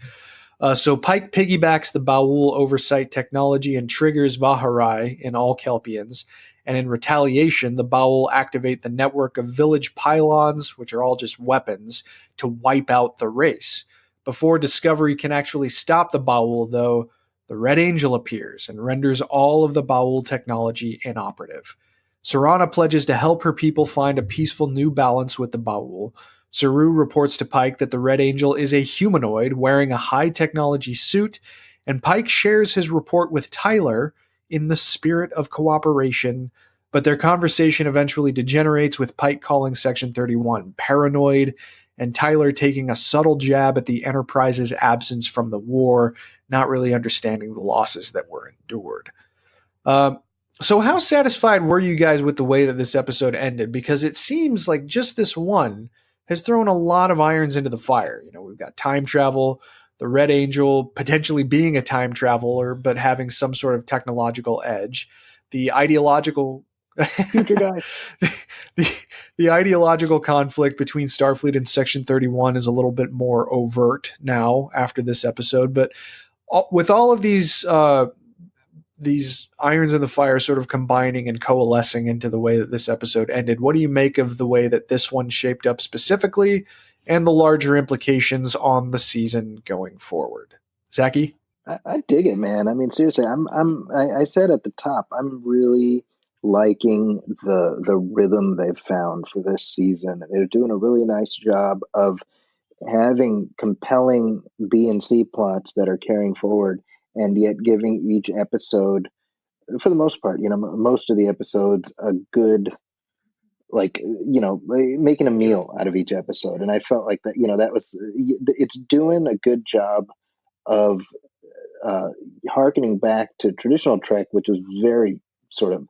So Pike piggybacks the Ba'ul oversight technology and triggers Vaharai in all Kelpiens. And in retaliation, the Ba'ul activate the network of village pylons, which are all just weapons, to wipe out the race. Before Discovery can actually stop the Ba'ul, though, the Red Angel appears and renders all of the Ba'ul technology inoperative. Sarana pledges to help her people find a peaceful new balance with the Ba'ul. Saru reports to Pike that the Red Angel is a humanoid wearing a high-technology suit, and Pike shares his report with Tyler in the spirit of cooperation, but their conversation eventually degenerates with Pike calling Section 31 paranoid, and Tyler taking a subtle jab at the Enterprise's absence from the war, not really understanding the losses that were endured. So how satisfied were you guys with the way that this episode ended? Because it seems like just this one has thrown a lot of irons into the fire. We've got time travel, the Red Angel potentially being a time traveler, but having some sort of technological edge. The ideological future guy. The ideological conflict between Starfleet and Section 31 is a little bit more overt now after this episode. But with all of these irons in the fire sort of combining and coalescing into the way that this episode ended, what do you make of the way that this one shaped up specifically and the larger implications on the season going forward? Zaki? I dig it, man. I mean, seriously, I said at the top, I'm really liking the rhythm they've found for this season. They're doing a really nice job of having compelling B and C plots that are carrying forward, and yet giving each episode, for the most part, most of the episodes, a good, making a meal out of each episode. And I felt like that, it's doing a good job of hearkening back to traditional Trek, which was very sort of,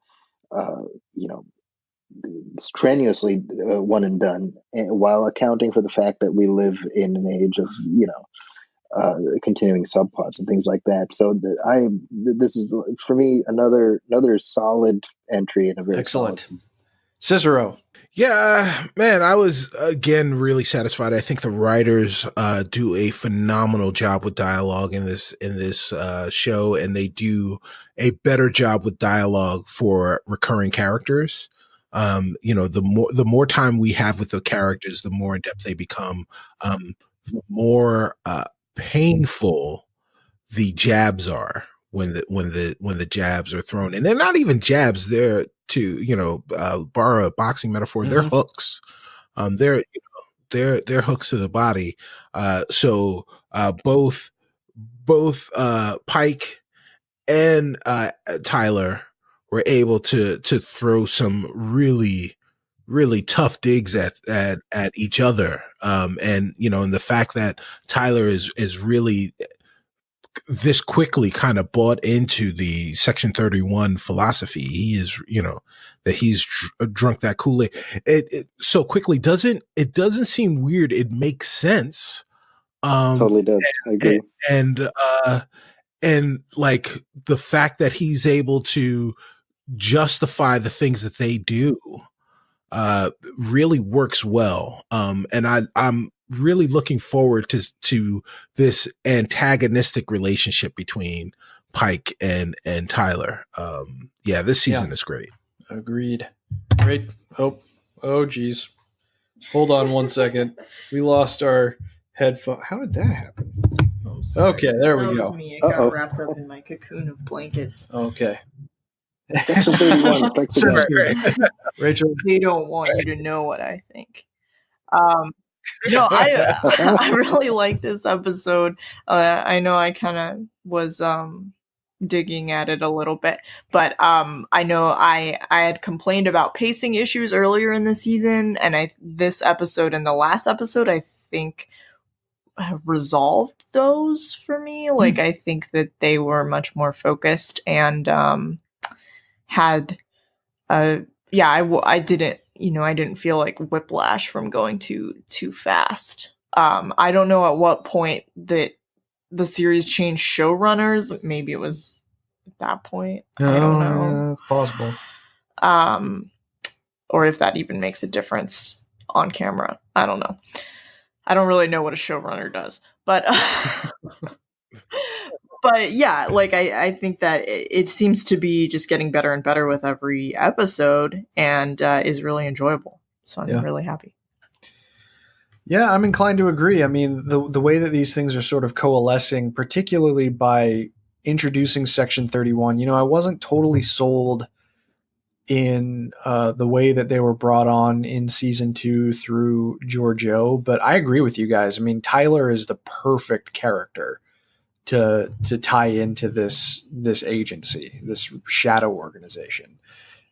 strenuously one and done, while accounting for the fact that we live in an age of, continuing subplots and things like that. So this is for me another solid entry in a very excellent. Cicero. Yeah, man, I was again really satisfied. I think the writers do a phenomenal job with dialogue in this show, and they do a better job with dialogue for recurring characters. the more time we have with the characters, the more in depth they become, the more painful the jabs are when the jabs are thrown. And they're not even jabs, they're to borrow a boxing metaphor, they're hooks. They're hooks to the body. So both Pike and Tyler were able to throw some really, really tough digs at each other. And the fact that Tyler is really this quickly kind of bought into the Section 31 philosophy. He is, that he's drunk that Kool-Aid. It so quickly doesn't seem weird. It makes sense. Totally does. I agree. And like the fact that he's able to justify the things that they do really works well. And I'm really looking forward to this antagonistic relationship between Pike and Tyler. This season is great. Agreed. Great. Oh geez. Hold on one second. We lost our headphone. How did that happen? Okay, there we go. Me. It got wrapped up in my cocoon of blankets. Okay. Section 31. Rachel, they don't want you to know what I think. No, I really like this episode. I know I kind of was digging at it a little bit, but I know I had complained about pacing issues earlier in the season, and this episode and the last episode I think resolved those for me. Like I think that they were much more focused and had I didn't feel like whiplash from going too fast. I don't know at what point that the series changed showrunners. Maybe it was at that point. I don't know. It's possible. Or if that even makes a difference on camera. I don't know. I don't really know what a showrunner does, but but yeah, like I think that it seems to be just getting better and better with every episode, and is really enjoyable. So I'm really happy. Yeah, I'm inclined to agree. I mean, the way that these things are sort of coalescing, particularly by introducing Section 31, I wasn't totally sold in the way that they were brought on in season 2 through Giorgio, but I agree with you guys. I mean, Tyler is the perfect character to tie into this agency, this shadow organization,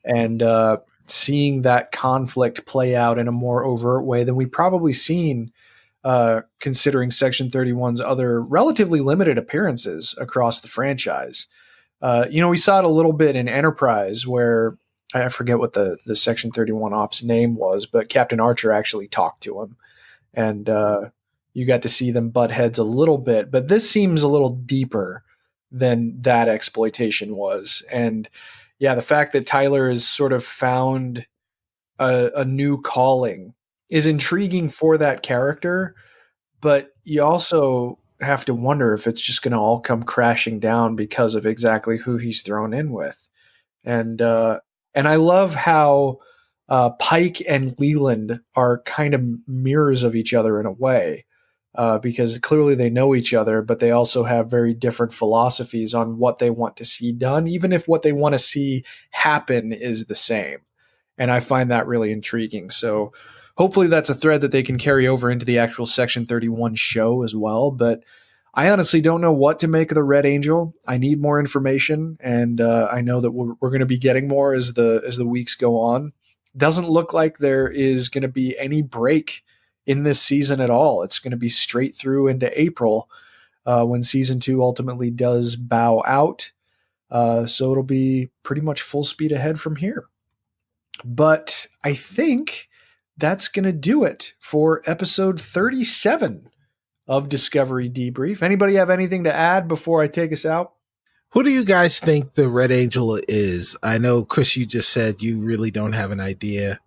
and seeing that conflict play out in a more overt way than we've probably seen, considering Section 31's other relatively limited appearances across the franchise. We saw it a little bit in Enterprise, where I forget what the Section 31 ops name was, but Captain Archer actually talked to him, and you got to see them butt heads a little bit. But this seems a little deeper than that exploitation was. And yeah, the fact that Tyler has sort of found a new calling is intriguing for that character, but you also have to wonder if it's just going to all come crashing down because of exactly who he's thrown in with. And I love how Pike and Leland are kind of mirrors of each other in a way, because clearly they know each other, but they also have very different philosophies on what they want to see done, even if what they want to see happen is the same. And I find that really intriguing. So hopefully that's a thread that they can carry over into the actual Section 31 show as well. But I honestly don't know what to make of the Red Angel. I need more information, and I know that we're going to be getting more as the weeks go on. Doesn't look like there is going to be any break in this season at all. It's going to be straight through into April when season 2 ultimately does bow out. So it'll be pretty much full speed ahead from here. But I think that's going to do it for episode 37 of Discovery Debrief. Anybody have anything to add before I take us out? Who do you guys think the Red Angel is? I know, Chris, you just said you really don't have an idea,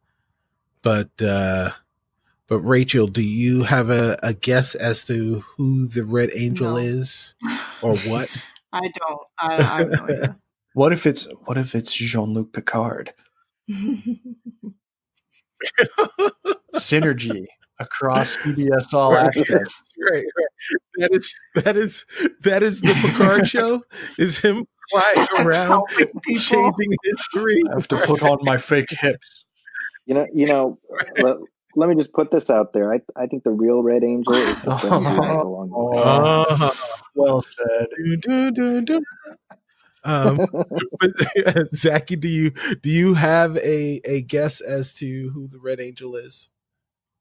but Rachel, do you have a guess as to who the Red Angel is, or what? I don't. I have no idea. What if it's Jean-Luc Picard? Synergy across CBS All Access. Right. That is the Picard show. Is him flying around changing history. I have to put on my fake hips. Let me just put this out there. I think the real Red Angel is the friend you make along the way. Well said. But Zaki, do you have a guess as to who the Red Angel is?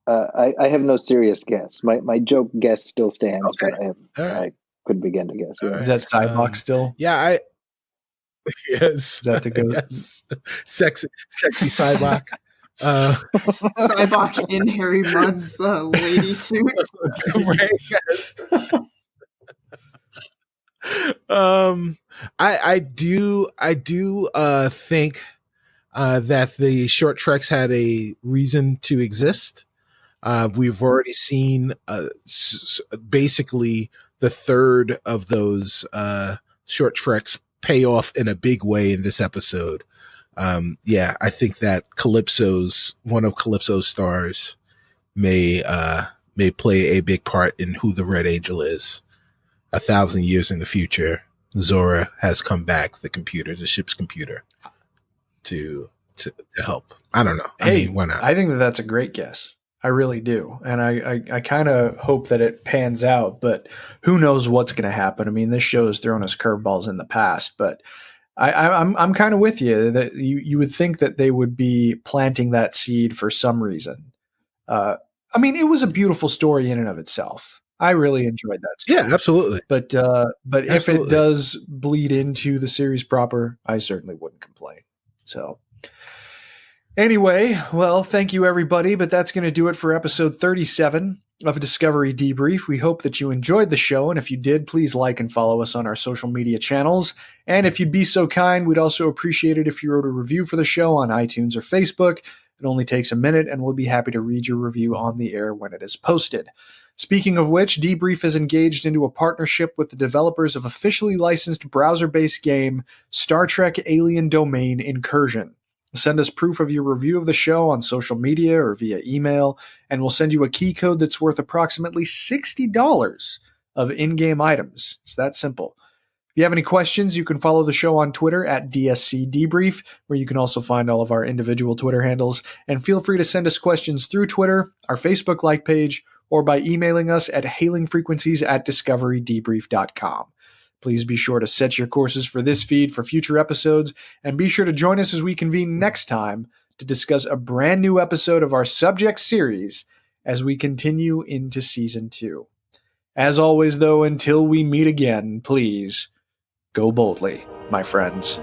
I have no serious guess. My joke guess still stands, Okay. but I couldn't begin to guess. Yeah. Is that Sidewalk still? Yeah, yes. Is that the ghost? Yes. Sexy Sidewalk. Sidewalk in Harry Mudd's lady suit. I do think that the short treks had a reason to exist. We've already seen basically the third of those short treks pay off in a big way in this episode. I think that one of Calypso's stars may play a big part in who the Red Angel is. 1,000 years in the future, Zora has come back, the ship's computer, to help. I don't know. I mean, why not? I think that's a great guess. I really do. And I kind of hope that it pans out, but who knows what's going to happen. I mean, this show has thrown us curveballs in the past, but I'm kind of with you that you would think that they would be planting that seed for some reason. I mean, it was a beautiful story in and of itself. I really enjoyed that story. Yeah, absolutely. But if it does bleed into the series proper, I certainly wouldn't complain. So anyway, well, thank you everybody, but that's going to do it for episode 37 of Discovery Debrief. We hope that you enjoyed the show, and if you did, please like and follow us on our social media channels. And if you'd be so kind, we'd also appreciate it if you wrote a review for the show on iTunes or Facebook. It only takes a minute, and we'll be happy to read your review on the air when it is posted. Speaking of which, Debrief is engaged into a partnership with the developers of officially licensed browser-based game Star Trek Alien Domain Incursion. Send us proof of your review of the show on social media or via email, and we'll send you a key code that's worth approximately $60 of in-game items. It's that simple. If you have any questions, you can follow the show on Twitter at DSC Debrief, where you can also find all of our individual Twitter handles, and feel free to send us questions through Twitter, our Facebook like page, or by emailing us at hailingfrequencies@discoverydebrief.com. Please be sure to set your courses for this feed for future episodes, and be sure to join us as we convene next time to discuss a brand new episode of our subject series as we continue into Season 2. As always, though, until we meet again, please go boldly, my friends.